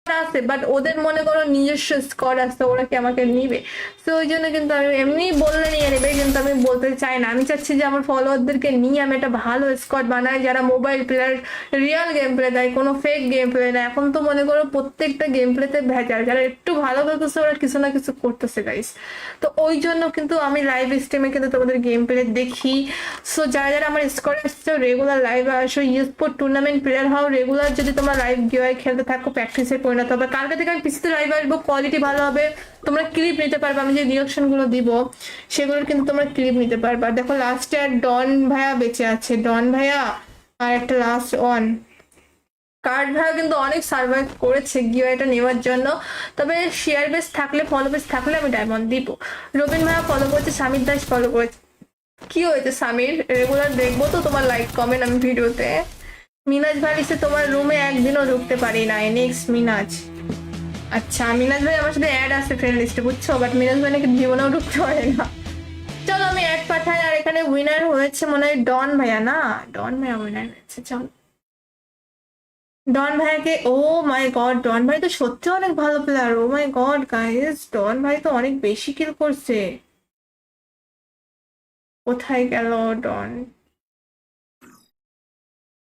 আছে, বাট ওদের মনে করো নিজস্ব স্কোয়াড আছে, ওরা কি আমাকে নিবে? তো ওই জন্য কিন্তু আমি এমনি বললে নিয়ে নেবে, কিন্তু আমি বলতে চাই না। আমি চাচ্ছি যে আমার ফলোয়ারদেরকে নিয়ে আমি একটা ভালো স্কোয়াড বানাই, যারা mobile player real game play দেয়, কোনো ফেক গেম প্লে না। এখন তো মনে করো প্রত্যেকটা গেম প্লেতে ভেজাল, যারা একটু ভালো করতেছে ওরা কিছু না কিছু করতেছে গাইস। তো ওই জন্য কিন্তু আমি লাইভ স্ট্রিমে কিন্তু তোমাদের গেম প্লে দেখি। সো যারা যারা আমার স্কোয়াড আসছে রেগুলার লাইভে আসো, স্পোর্ট টুর্নামেন্ট প্লেয়ার হও, রেগুলার যদি তোমার লাইভ গিয়ে খেলতে থাকো প্র্যাকটিসে পরিণত হবে। কালকে থেকে আমি পিসিতে লাইভ আসবো, কোয়ালিটি ভালো হবে, তোমরা ক্লিপ নিতে পারবে। আমি যে রিয়াকশন গুলো দিব সেগুলোর কিন্তু তোমরা ক্লিপ নিতে পারবা। দেখো লাস্টে আর ডন ভাইয়া বেঁচে আছে, ডন ভাইয়া আর একটা লাস্ট অন কার্ড ভাইয়া কিন্তু অনেক সার্ভাইভ করেছে গিওয়াটা নেওয়ার জন্য। তবে শেয়ার বেস থাকলে, ফলো বেস থাকলে আমি ডায়মন্ড দিব। রবিন ভাইয়া ফলো করেছে, সমীর দাস ফলো করেছে। কি হয়েছে সমীর? রেগুলার দেখবো তো তোমার লাইক কমেন্ট আমি ভিডিওতে। মিনাজ ভাই লিখছে তোমার রুমে একদিনও ঢুকতে পারি না। নেক্সট মিনাজ। আচ্ছা মিনাজ ভাই আমার সাথে অ্যাড আছে ফ্রেন্ড লিস্টে, বুঝছো? বাট মিনাজ ভাই নাকি জীবনেও ঢুকতে পারে না। চলো আমি অ্যাড পাঠাই। আর এখানে উইনার হয়েছে মনে হয় ডন ভাইয়া, না ডন ভাইয়া উইনার হয়েছে। চলো ডন ভাইয়াকে, ও মাই গড, ডন ভাই তো সত্যি অনেক ভালো প্লেয়ার। ও মাই গড গাইস, ডন ভাই তো অনেক বেশি কিল করছে। কোথায় গেল ডন?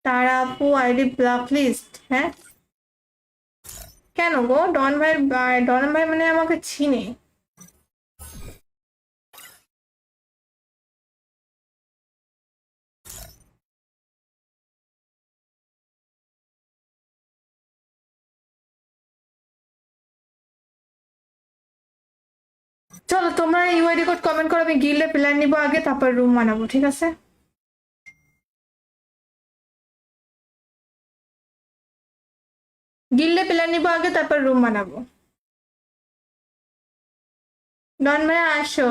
তারা আপু আইডি ব্লক লিস্ট, হ্যাঁ কেন গো? ডন ভাই মানে আমাকে চিনে। চলো তোমরা ইউআইডি কোড কমেন্ট করো, আমি গিল্ডে প্ল্যান নিবো আগে, তারপর রুম বানাবো, ঠিক আছে? গিল্ডে প্ল্যান নিবো আগে, তারপর রুম বানাবো। ডন ভাইয়া আসো।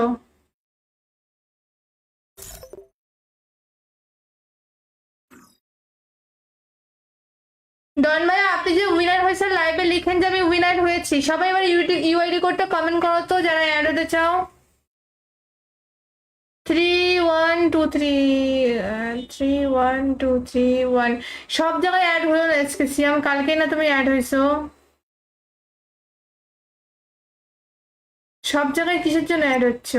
ডন ভাইয়া আপনি যে উইনার হয়েছে লাইভে লিখেন যে আমি উইনার হয়েছি। সবাই এবার ইউআইডি কোডটা কমেন্ট করো তো যারা অ্যাড হতে চাও। 3 1 2 3 3 1 2 3 1। সব জায়গায় অ্যাড হলো না এসকেসিয়াম, কালকে না তুমি অ্যাড হয়েছো? সব জায়গায় কিসের জন্য অ্যাড হচ্ছ?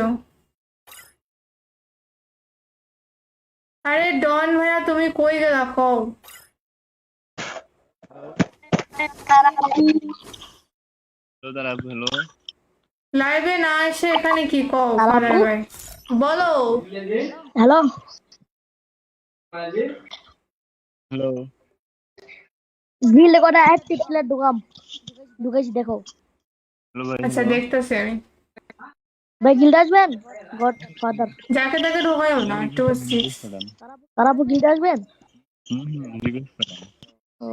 আরে ডন ভাইয়া তুমি কই গেলা কও? হ্যালো দাদা, হ্যালো লাইভে না এসে এখানে কি কও? আপু? ভাই বলো। হ্যালো হ্যালো গিল্ডে কটা অ্যাক্টিভ প্লেয়ার ঢুকাইছি দেখো। হ্যালো ভাই, আচ্ছা হ্যালো দেখতেছি আমি। ভাই গিল্ডে আসবেন? গড ফাদার যাকে তাকে ঢোকায়ও না, 2 6। তারা আপু গিল্ডে আসবেন? রিকোয়েস্ট করেন। ও,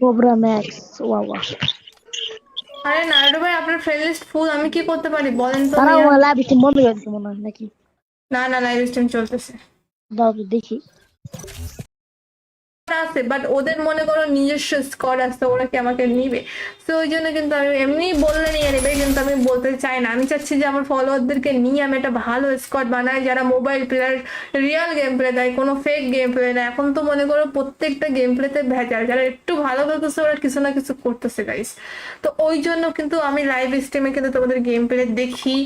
কোবরা ম্যাক্স ওয়াওয়া। আরে নাইডু ভাই আপনার ফ্রেন্ড লিস্ট ফুল, আমি কি করতে পারি বলেন তো তারা ভাইয়া? লাইভ স্ট্রিম বন্ধ করে দিচ্ছে মনে হয় নাকি? না না, লাইভ স্ট্রিম চলতেছে দাও তো দেখি। আছে, বাট ওদের মনে করো নিজস্ব স্কোয়াড আছে, ওরা কি আমাকে নিবে? তো ওই জন্য কিন্তু আমি এমনি বললে নিয়ে নেবে, কিন্তু আমি বলতে চাই না। আমি চাচ্ছি যে আমার ফলোয়ারদেরকে নিয়ে আমি একটা ভালো স্কোয়াড বানাই, যারা mobile player, real game play দেয়, কোনো ফেক গেম প্লে না। এখন তো মনে করো প্রত্যেকটা গেম প্লেতে ভেজাল, যারা একটু ভালো করতেছে ওরা কিছু না কিছু করতেছে গাইস। তো ওই জন্য কিন্তু আমি লাইভ স্ট্রিমে কিন্তু তোমাদের গেম প্লে দেখি।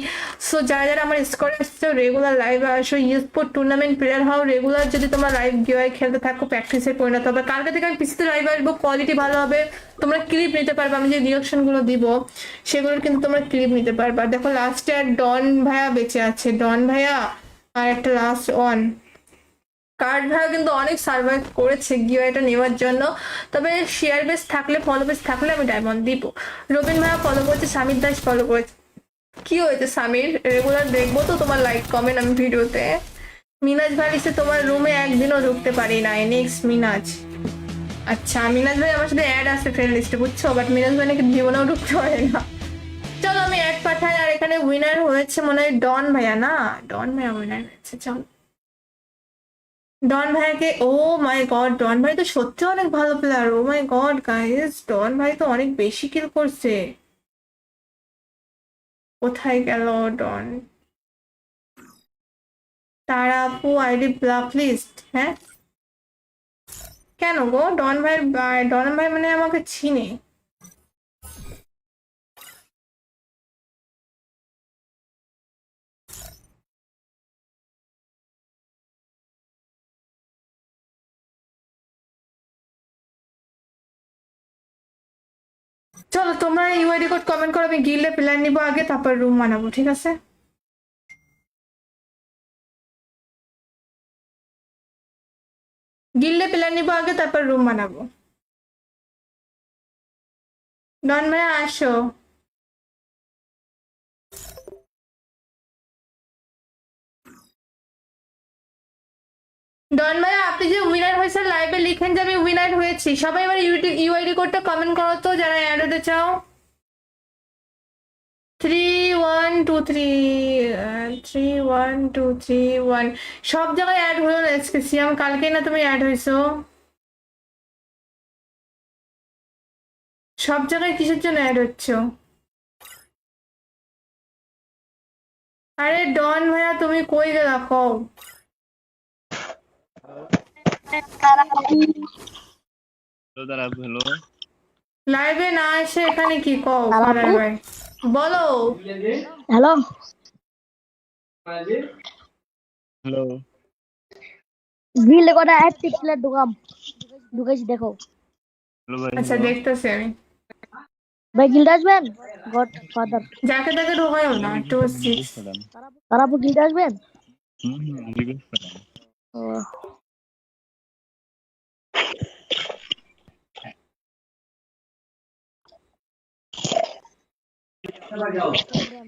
সো যারা যারা আমার স্কোয়াড আসছে রেগুলার লাইভে আসো, স্পোর্ট টুর্নামেন্ট প্লেয়ার হও, রেগুলার যদি তোমরা লাইভ গিয়ে খেলতে থাকো প্র্যাকটিসে পরিণত হবে। কালকে থেকে আমি পিসিতে লাইভ আসবো, কোয়ালিটি ভালো হবে, তোমরা ক্লিপ নিতে পারবে। আমি যে রিয়াকশন গুলো দিব সেগুলোর কিন্তু তোমরা ক্লিপ নিতে পারবে। আর দেখো লাস্টে আর ডন ভাইয়া বেঁচে আছে, ডন ভাইয়া আর একটা লাস্ট অন কার্ড ভাইয়া কিন্তু অনেক সার্ভাইভ করেছে গিওয়াটা নেওয়ার জন্য। তবে শেয়ার বেস থাকলে, ফলো বেস থাকলে আমি ডায়মন্ড দিব। রবিন ভাইয়া ফলো করেছে, সামির দাস ফলো করেছে। কি হয়েছে সামির? রেগুলার দেখবো তো তোমার লাইক কমেন্ট আমি ভিডিওতে। মিনাজ ভাই এসে তোমার রুমে একদিনও ঢুকতে পারি না। নেক্সট মিনাজ। আচ্ছা মিনাজ ভাই আমার সাথে অ্যাড আছে ফ্রেন্ড লিস্টে, বুঝছো? বাট মিনাজ ভাই নাকি জীবনেও ঢুকতে পারে না। চলো আমি অ্যাড পাঠাই। আর এখানে উইনার হয়েছে মনে হয় ডন ভাইয়া, না ডন ভাইয়া উইনার হয়েছে। চলো ডন ভাইয়াকে, ও মাই গড ডন ভাই তো সত্যি অনেক ভালো প্লেয়ার। ও মাই গড গাইস, ডন ভাই তো অনেক বেশি কিল করছে। কোথায় গেল ডন? তারা আপু আইডি ব্লক লিস্ট, হ্যাঁ কেন গো? ডন ভাই মানে আমাকে চিনে। চলো তোমরা ইউআইডি কোড কমেন্ট করো, আমি গিল্ডে প্ল্যান নিবো আগে, তারপর রুম বানাবো, ঠিক আছে? গিল্ডে প্ল্যান নিবো আগে, তারপর রুম বানাবো। ডন ভাইয়া আসো। ডন ভাইয়া আপনি যে উইনার হয়েছে লাইভে লিখেন যে আমি উইনার হয়েছি। সবাই এবার ইউআইডি কোডটা কমেন্ট করো তো যারা অ্যাড হতে চাও। 3 1 2 3 3 1 2 3 1। সব জায়গায় অ্যাড হলো না এসকেসিয়াম, কালকে না তুমি অ্যাড হয়েছো? সব জায়গায় কিসের জন্য অ্যাড হচ্ছ? আরে ডন ভাইয়া তুমি কই গেলা কও? হ্যালো দাদা, হ্যালো লাইভে না এসে এখানে কি কও? তারা আপু? ভাই বলো। হ্যালো হ্যালো গিল্ডে কটা অ্যাক্টিভ প্লেয়ার ঢুকেছি দেখো। হ্যালো ভাই আচ্ছা হ্যালো দেখতেছি আমি। ভাই গিল্ডে আসবেন গড ফাদার যাকে তাকে ঢোকায়ও না, টু সিক্স। রিকোয়েস্ট ম্যাডাম তারাপু গিল্ডে আসবেন। রিকোয়েস্ট ম্যাডাম ও,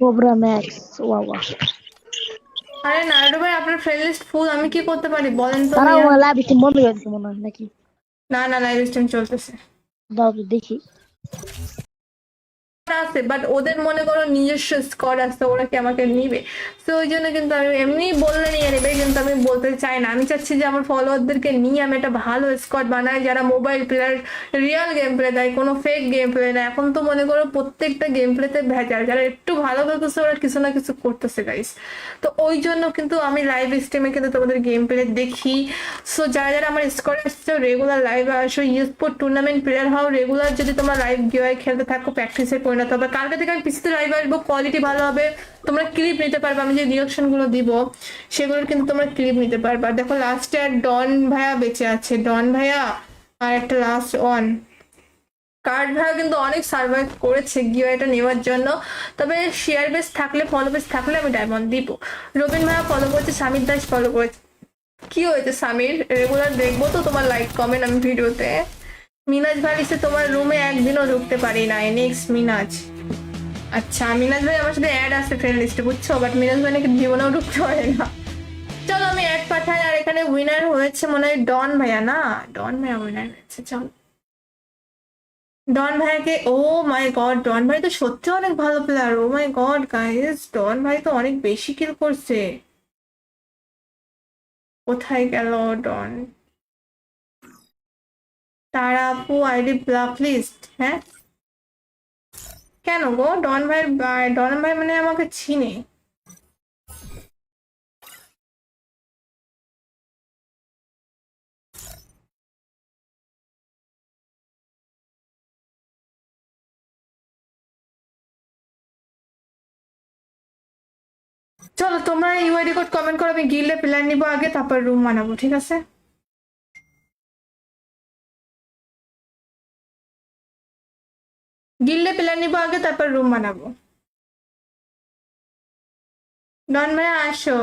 কোবরা ম্যাক্স ওয়া আরে নাইডু ভাই, আপনার ফ্রেন্ড লিস্ট ফুল, আমি কি করতে পারি বলেন তো তারা মিয়া? লাইভ স্ট্রিম বন্ধ করে দিচ্ছে মনে হয় নাকি। না না, লাইভ স্ট্রিম চলতেছে দাও তো দেখি। আছে, বাট ওদের মনে করো নিজস্ব স্কোয়াড আছে, ওরা কি আমাকে নিবে? তো ওই জন্য কিন্তু আমি এমনি বললে নিয়ে নেবে, কিন্তু আমি বলতে চাই না। আমি চাচ্ছি যে আমার ফলোয়ারদেরকে নিয়ে আমি একটা ভালো স্কোয়াড বানাই, যারা mobile player, real game play দেয়, কোনো ফেক গেম প্লে না। এখন তো মনে করো প্রত্যেকটা গেম প্লেতে ভেজাল, যারা একটু ভালো করতেছে ওরা কিছু না কিছু করতেছে গাইস। তো ওই জন্য কিন্তু আমি লাইভ স্ট্রিমে কিন্তু তোমাদের গেম প্লে দেখি। সো যারা যারা আমার স্কোয়াডে আসছে রেগুলার লাইভে আসো, স্পোর্ট টুর্নামেন্ট প্লেয়ার হও, রেগুলার যদি তোমার লাইভ গিয়ে খেলতে থাকো, প্র্যাকটিসে পরিণত হবে। কালকে থেকে আমি পিসিতে লাইভ আসবো, কোয়ালিটি ভালো হবে, তোমরা ক্লিপ নিতে পারবে। আমি যে রিয়াকশন গুলো দিব সেগুলোর কিন্তু তোমরা ক্লিপ নিতে পারবে। আর দেখো লাস্টে আর ডন ভাইয়া বেঁচে আছে, ডন ভাইয়া আর একটা লাস্ট অন কার্ড ভাইয়া কিন্তু অনেক সার্ভাইভ করেছে গিওয়াটা নেওয়ার জন্য। তবে শেয়ার বেস থাকলে, ফলো বেস থাকলে আমি ডায়মন্ড দিব। রবিন ভাইয়া ফলো করেছে, সামির দাস ফলো করেছে। কি হয়েছে সামির? রেগুলার দেখবো তো তোমার লাইক কমেন্ট আমি ভিডিওতে। মিনাজ ভাই লিখছে তোমার রুমে একদিনও ঢুকতে পারি না। নেক্সট মিনাজ। আচ্ছা মিনাজ ভাই আমার সাথে অ্যাড আছে ফ্রেন্ড লিস্টে, বুঝছো? বাট মিনাজ ভাই নাকি জীবনেও ঢুকতে পারে না। চলো আমি অ্যাড পাঠাই। আর এখানে উইনার হয়েছে মনে হয় ডন ভাইয়া, না ডন ভাইয়া উইনার হয়েছে। চলো ডন ভাইয়াকে, ও মাই গড, ডন ভাই তো সত্যি অনেক ভালো প্লেয়ার। ও মাই গড গাইস, ডন ভাই তো অনেক বেশি কিল করছে। কোথায় গেল ডন? তারা আপু আইডি ব্লক লিস্ট, হ্যাঁ কেন গো? ডন ভাই মানে আমাকে চিনে। চলো তোমরা ইউআইডি কোড কমেন্ট করো, আমি গিল্ডে প্ল্যান নিবো আগে, তারপর রুম বানাবো, ঠিক আছে? গিল্ডে প্ল্যান নিবো আগে, তারপর রুম বানাবো। ডন ভাইয়া আসো।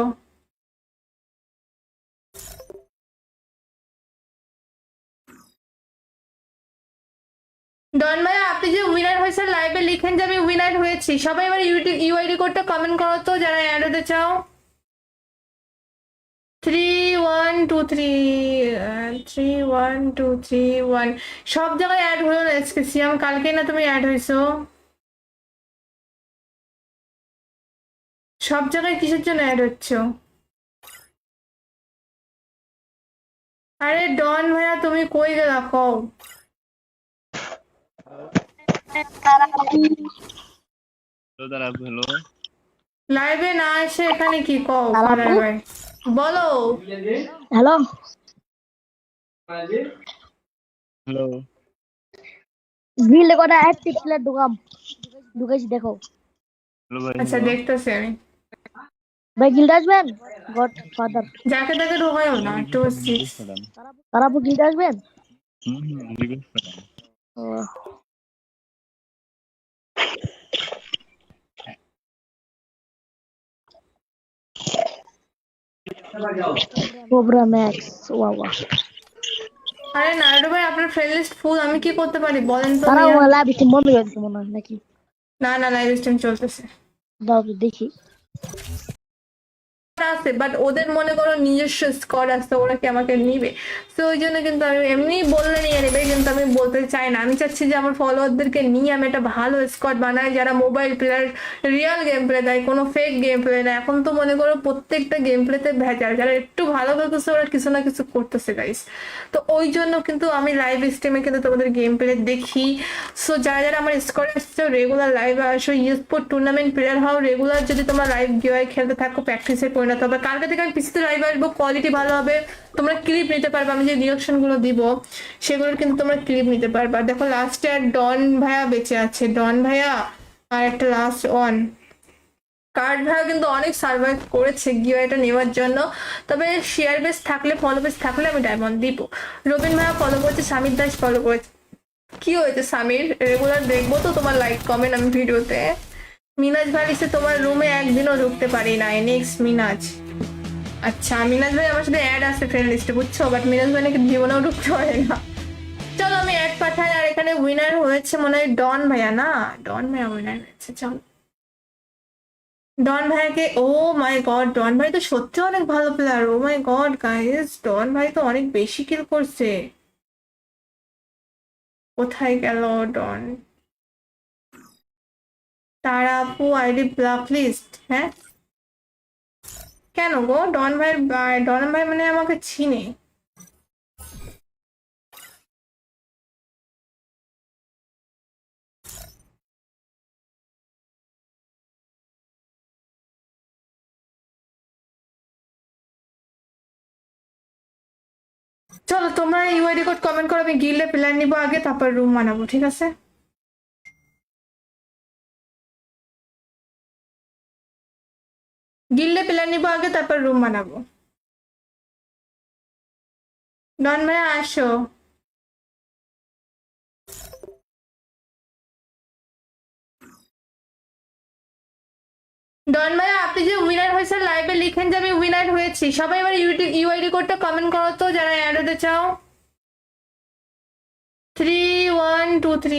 ডন ভাইয়া আপনি যে উইনার হয়েছে লাইভে লিখেন যে আমি উইনার হয়েছি। সবাই এবার ইউআইডি কোডটা কমেন্ট করো তো যারা অ্যাড হতে চাও। 3123 3123 সব জায়গায় অ্যাড হলো না এসকেসিয়াম, কালকে না তুমি অ্যাড হয়েছো? সব জায়গায় কিসের জন্য অ্যাড হচ্ছ? আরে ডন ভাইয়া তুমি কই গেলা কও? হ্যালো দাঁড়া হ্যালো লাইভে না এসে এখানে কি কও? তারাপু? ভাই বলো। হ্যালো হ্যালো গিল্ডে কটা অ্যাক্টিভ প্লেয়ার ঢুকেছি দেখো। হ্যালো ভাই আচ্ছা হ্যালো দেখতেছি আমি। ভাই গিল্ডে আসবেন গড ফাদার। যাকে তাকে ঢোকায়ও না, টু সিক্স। রিকোয়েস্ট ম্যাডাম তারাপু গিল্ডে আসবেন। রিকোয়েস্ট ম্যাডাম ও, কোবরা ম্যাক্স ওয়া আরে নাইডু ভাই আপনার ফ্রেন্ড লিস্ট ফুল, আমি কি করতে পারি বলেন তো তারা মিয়া? লাইভ স্ট্রিম বন্ধ করে দিচ্ছে মনে হয় নাকি। না না, লাইভ স্ট্রিম চলতেছে দাও তো দেখি। আছে, বাট ওদের মনে করো নিজস্ব স্কোয়াড আছে, ওরা কি আমাকে নিবে? তো ওই জন্য কিন্তু আমি এমনি বললে নিয়ে নেবে, কিন্তু আমি বলতে চাই না। আমি চাচ্ছি যে আমার ফলোয়ারদেরকে নিয়ে আমি একটা ভালো স্কোয়াড বানাই, যারা mobile player, real game play দেয়, কোনো ফেক গেম প্লে না। এখন তো মনে করো প্রত্যেকটা গেম প্লেতে ভেজাল, যারা একটু ভালো করতেছে ওরা কিছু না কিছু করতেছে গাইস। তো ওই জন্য কিন্তু আমি লাইভ স্ট্রিমে কিন্তু তোমাদের গেম প্লে দেখি। সো যারা যারা আমার স্কোয়াডে আসছে রেগুলার লাইভে আসো, স্পোর্ট টুর্নামেন্ট প্লেয়ার হও, রেগুলার যদি তোমার লাইভ গিয়ে খেলতে থাকো, প্র্যাকটিসে পরিণত হবে। কালকে থেকে আমি পিসিতে লাইভ আসবো, কোয়ালিটি ভালো হবে, তোমরা ক্লিপ নিতে পারবে। আমি যে রিয়াকশন গুলো দিব সেগুলোর কিন্তু তোমরা ক্লিপ নিতে পারবে। আর দেখো লাস্টে আর ডন ভাইয়া বেঁচে আছে, ডন ভাইয়া আর একটা লাস্ট ওয়ান। কার্ড ভাড়া কিন্তু অনেক সার্ভাইভ করেছে গিওয়াটা নেওয়ার জন্য। তবে শেয়ার বেস থাকলে, ফলো বেস থাকলে আমি ডায়মন্ড দিব। রবিন ভাইয়া ফলো করছে, সমীর দাস ফলো করেছে। কি হয়েছে সমীর? রেগুলার দেখবো তো তোমার লাইক কমেন্ট আমি ভিডিওতে। মিনাজ ভাই লিখছে তোমার রুমে একদিনও ঢুকতে পারি নাই। নেক্সট মিনাজ। আচ্ছা, মিনাজ ভাই আমার সাথে অ্যাড আছে ফ্রেন্ড লিস্টে, বুঝছো? বাট মিনাজ ভাই নাকি জীবনেও ঢুকতে পারে না। চলো আমি অ্যাড পাঠাই। আর এখানে উইনার হয়েছে মনে হয় ডন ভাইয়া, না? ডন ভাইয়া উইনার হয়েছে। চলো ডন ভাইয়াকে, ও মাই গড, ডন ভাই তো সত্যি অনেক ভালো প্লেয়ার। ও মাই গড গাইস, ডন ভাই তো অনেক বেশি কিল করছে। কোথায় গেল ডন? তারা আপু আইডি ব্লক লিস্ট, হ্যাঁ? কেন গো? ডন ভাই মানে আমাকে চিনে। চলো তোমরা ইউআইডি কোড কমেন্ট করো, আমি গিল্ডে প্ল্যান নিবো আগে, তারপর রুম বানাবো, ঠিক আছে? গিল্ডে প্ল্যান নিবো আগে, তারপর রুম বানাবো। ডন ভাইয়া আসো। ডন ভাইয়া আপনি যে উইনার হয়েছে লাইভে লিখেন যে আমি উইনার হয়েছি। সবাই এবার ইউআইডি কোডটা কমেন্ট করো তো যারা অ্যাড হতে চাও। 3123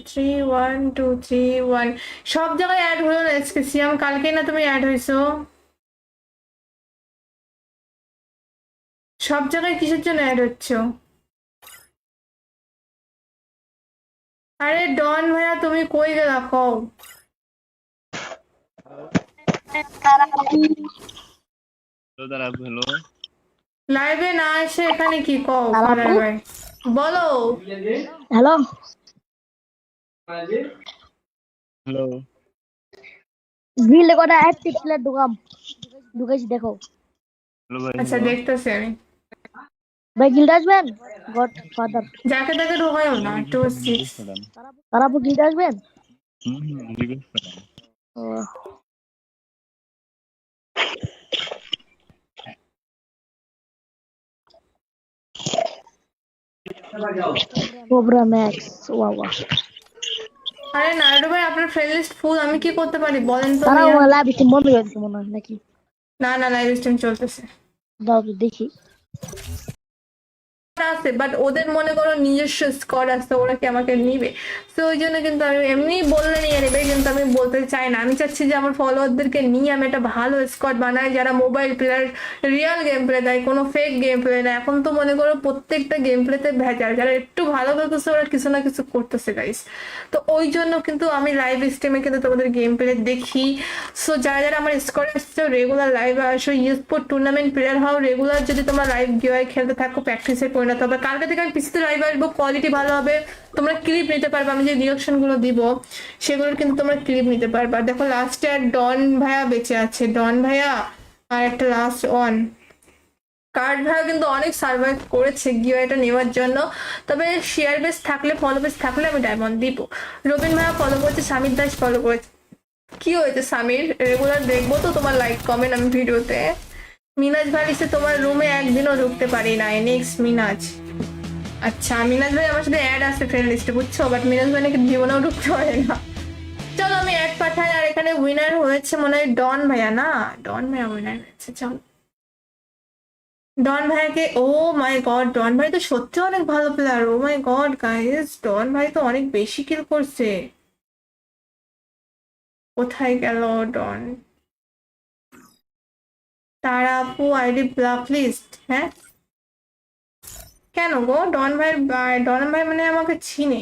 31231 সব জায়গায় অ্যাড হলো না। এসকেসিয়াম কালকে না তুমি অ্যাড হয়েছো? সব জায়গায় কিসের জন্য অ্যাড হচ্ছে? আরে ডন ভাইয়া তুমি কই গেলা কও? হ্যালো দাদা, হ্যালো। লাইভে না এসে এখানে কি কও? আপু? ভাই বলো। হ্যালো, হ্যালো গিল্ডে কটা অ্যাক্টিভ প্লেয়ার ঢুকাইছি দেখো। হ্যালো ভাই, আচ্ছা হ্যালো। দেখতেছি আমি। ভাই গিল্ডে আসবেন? God father. যাকে তাকে ঢোকায়ও না। রিকোয়েস্ট 26 করেন। তারা আপু গিল্ডে আসবেন? রিকোয়েস্ট করেন। ও, কোবরা ম্যাক্স, ওয়া ওয়া। আরে নাইডু ভাই আপনার ফ্রেন্ড লিস্ট ফুল, আমি কি করতে পারি বলেন তো তারা ভাইয়া? লাইভ স্ট্রিম বন্ধ করে দিচ্ছে মনে হয় নাকি? না না, লাইভ স্ট্রিম চলতেছে দাও তো দেখি। আছে, বাট ওদের মনে করো নিজস্ব স্কোয়াড আছে, ওরা কি আমাকে নিবে? তো ওই জন্য কিন্তু আমি এমনি বললে নিয়ে নেবে, কিন্তু আমি বলতে চাই না। আমি চাচ্ছি যে আমার ফলোয়ারদেরকে নিয়ে আমি একটা ভালো স্কোয়াড বানাই, যারা mobile player, real game play দেয়, কোনো ফেক গেম প্লে না। এখন তো মনে করো প্রত্যেকটা গেম প্লেতে ভেজাল, যারা একটু ভালো করতেছে ওরা কিছু না কিছু করতেছে গাইস। তো ওই জন্য কিন্তু আমি লাইভ স্ট্রিমে কিন্তু তোমাদের গেম প্লে দেখি। সো যারা যারা আমার স্কোয়াড আসছে রেগুলার লাইভে আসো, স্পোর্ট টুর্নামেন্ট প্লেয়ার হও রেগুলার। যদি তোমরা লাইভ গিয়ে খেলতে থাকো প্র্যাকটিসে পরিণত হবে। কালকে থেকে আমি পিসিতে লাইভ আসবো, কোয়ালিটি ভালো হবে, তোমরা ক্লিপ নিতে পারবে। আমি যে রিয়াকশন গুলো দিব সেগুলোর কিন্তু তোমরা ক্লিপ নিতে পারবে। আর দেখো লাস্টে আর ডন ভাইয়া বেঁচে আছে, ডন ভাইয়া আর একটা লাস্ট ওয়ান। কার্ড ভাড়া কিন্তু অনেক সার্ভাইভ করেছে গিওয়াটা নেওয়ার জন্য। তবে শেয়ার বেস থাকলে, ফলো বেস থাকলে আমি ডায়মন্ড দিব। রবিন ভাইয়া ফলো করেছে, সমীর দাস ফলো করেছে। কি হয়েছে সমীর? রেগুলার দেখবো তো তোমার লাইক কমেন্ট আমি ভিডিওতে। মিনাজ ভাই লিখছে তোমার রুমে একদিনও ঢুকতে পারি নাই। নেক্সট মিনাজ। আচ্ছা, মিনাজ ভাই আমার সাথে অ্যাড আছে ফ্রেন্ড লিস্টে, বুঝছো? বাট মিনাজ ভাই নাকি জীবনেও ঢুকতে পারে না। চলো আমি অ্যাড পাঠাই। আর এখানে উইনার হয়েছে মনে হয় ডন ভাইয়া, না? ডন ভাইয়া উইনার হয়েছে। চলো ডন ভাইয়াকে, ও মাই গড, ডন ভাই তো সত্যি অনেক ভালো প্লেয়ার। ও মাই গড গাইস, ডন ভাই তো অনেক বেশি কিল করছে। কোথায় গেল ডন? তারা আপু আইডি ব্লক লিস্ট, হ্যাঁ? কেন গো? ডন ভাই মানে আমাকে চিনে।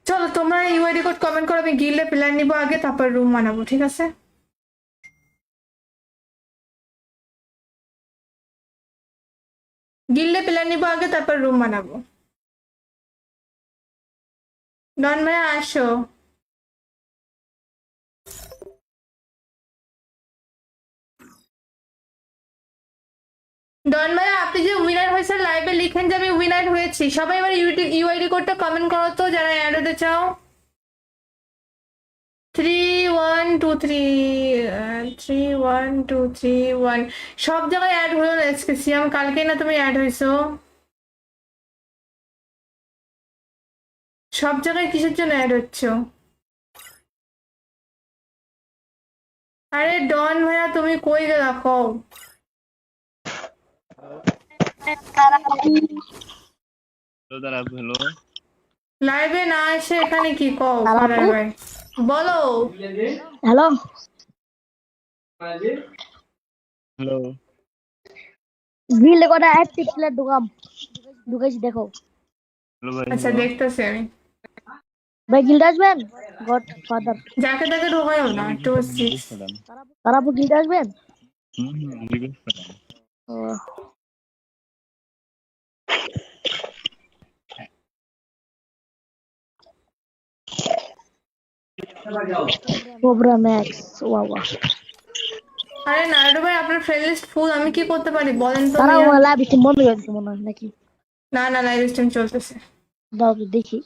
চলো তোমরা ইউআইডি কোড কমেন্ট করো, আমি গিল্ডে প্ল্যান নিবো আগে, তারপর রুম বানাবো, ঠিক আছে? গিল্ডে প্ল্যান নিবো আগে, তারপর রুম বানাবো। ডন ভাইয়া আসো। ডন ভাইয়া আপনি যে উইনার হয়েছে লাইভে লিখেন যে আমি উইনার হয়েছি। সবাই এবার ইউআইডি কোডটা কমেন্ট করো তো যারা অ্যাড হতে চাও। 3 1 2 3 সব জায়গায় অ্যাড হলো না আজকে সিয়াম, কালকে না তুমি অ্যাড হয়েছো? সব জায়গায় কিসের জন্য অ্যাড হচ্ছে? আরে ডন ভাইয়া তুমি কই গেলা কও? হ্যালো দাঁড়াও হ্যালো লাইভে না এসে এখানে কি কও? তারা পাড়ার ভাই বলো। হ্যালো হ্যালো গিল্ডে কটা অ্যাক্টিভ প্লেয়ার ঢুকেছি দেখো। হ্যালো ভাই আচ্ছা hello? দেখতেছি আমি। ভাই গিল্ডে আসবেন গড ফাদার যাকে তাকে ঢোকায়ও না, 2 6। Request madam. তারাপু গিল্ডে আসবেন? Request madam. ও কোবরা ম্যাক্স ওয়াও আরে নাইডু ভাই আপনার ফ্রেন্ড লিস্ট ফুল, আমি কি করতে পারি বলেন তো তারা ভাইয়া? লাইভ স্ট্রিম বন্ধ করে দিচ্ছে মনে হয় নাকি? না না লাইভ স্ট্রিম চলতেছে। দাও তো দেখি।